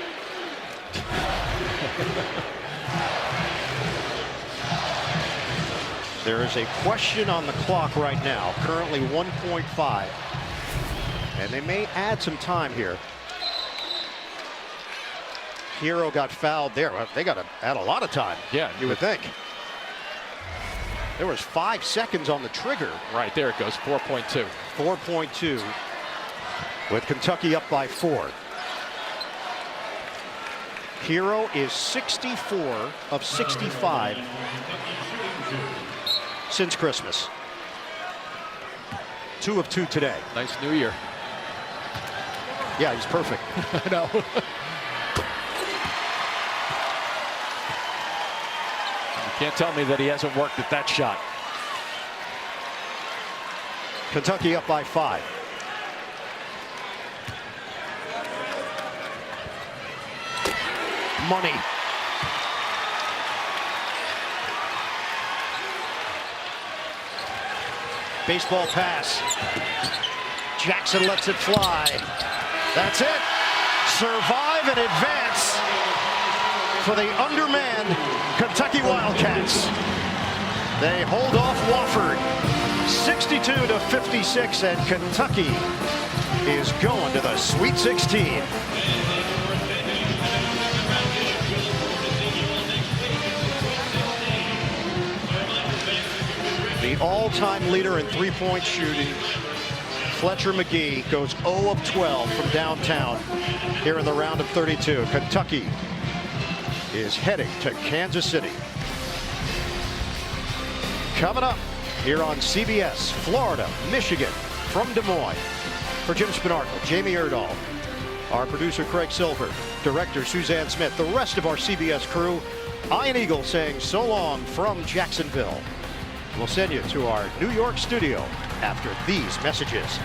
There is a question on the clock right now, currently 1.5. And they may add some time here. Hero got fouled there. They got to add a lot of time. Yeah, you would think. There was 5 seconds on the trigger. Right, there it goes, 4.2. 4.2 with Kentucky up by 4. Hero is 64 of 65 since Christmas. 2 of 2 today. Nice New Year. Yeah, he's perfect. I know. You can't tell me that he hasn't worked at that shot. Kentucky up by 5. Money. Baseball pass. Jackson lets it fly. That's it. Survive and advance for the undermanned Kentucky Wildcats. They hold off Wofford 62-56, and Kentucky is going to the Sweet 16. The all-time leader in three-point shooting, Fletcher McGee, goes 0 of 12 from downtown here in the round of 32. Kentucky is heading to Kansas City. Coming up here on CBS, Florida, Michigan, from Des Moines. For Jim Spinarco, Jamie Erdahl, our producer Craig Silver, director Suzanne Smith, the rest of our CBS crew, Ian Eagle saying so long from Jacksonville. We'll send you to our New York studio after these messages.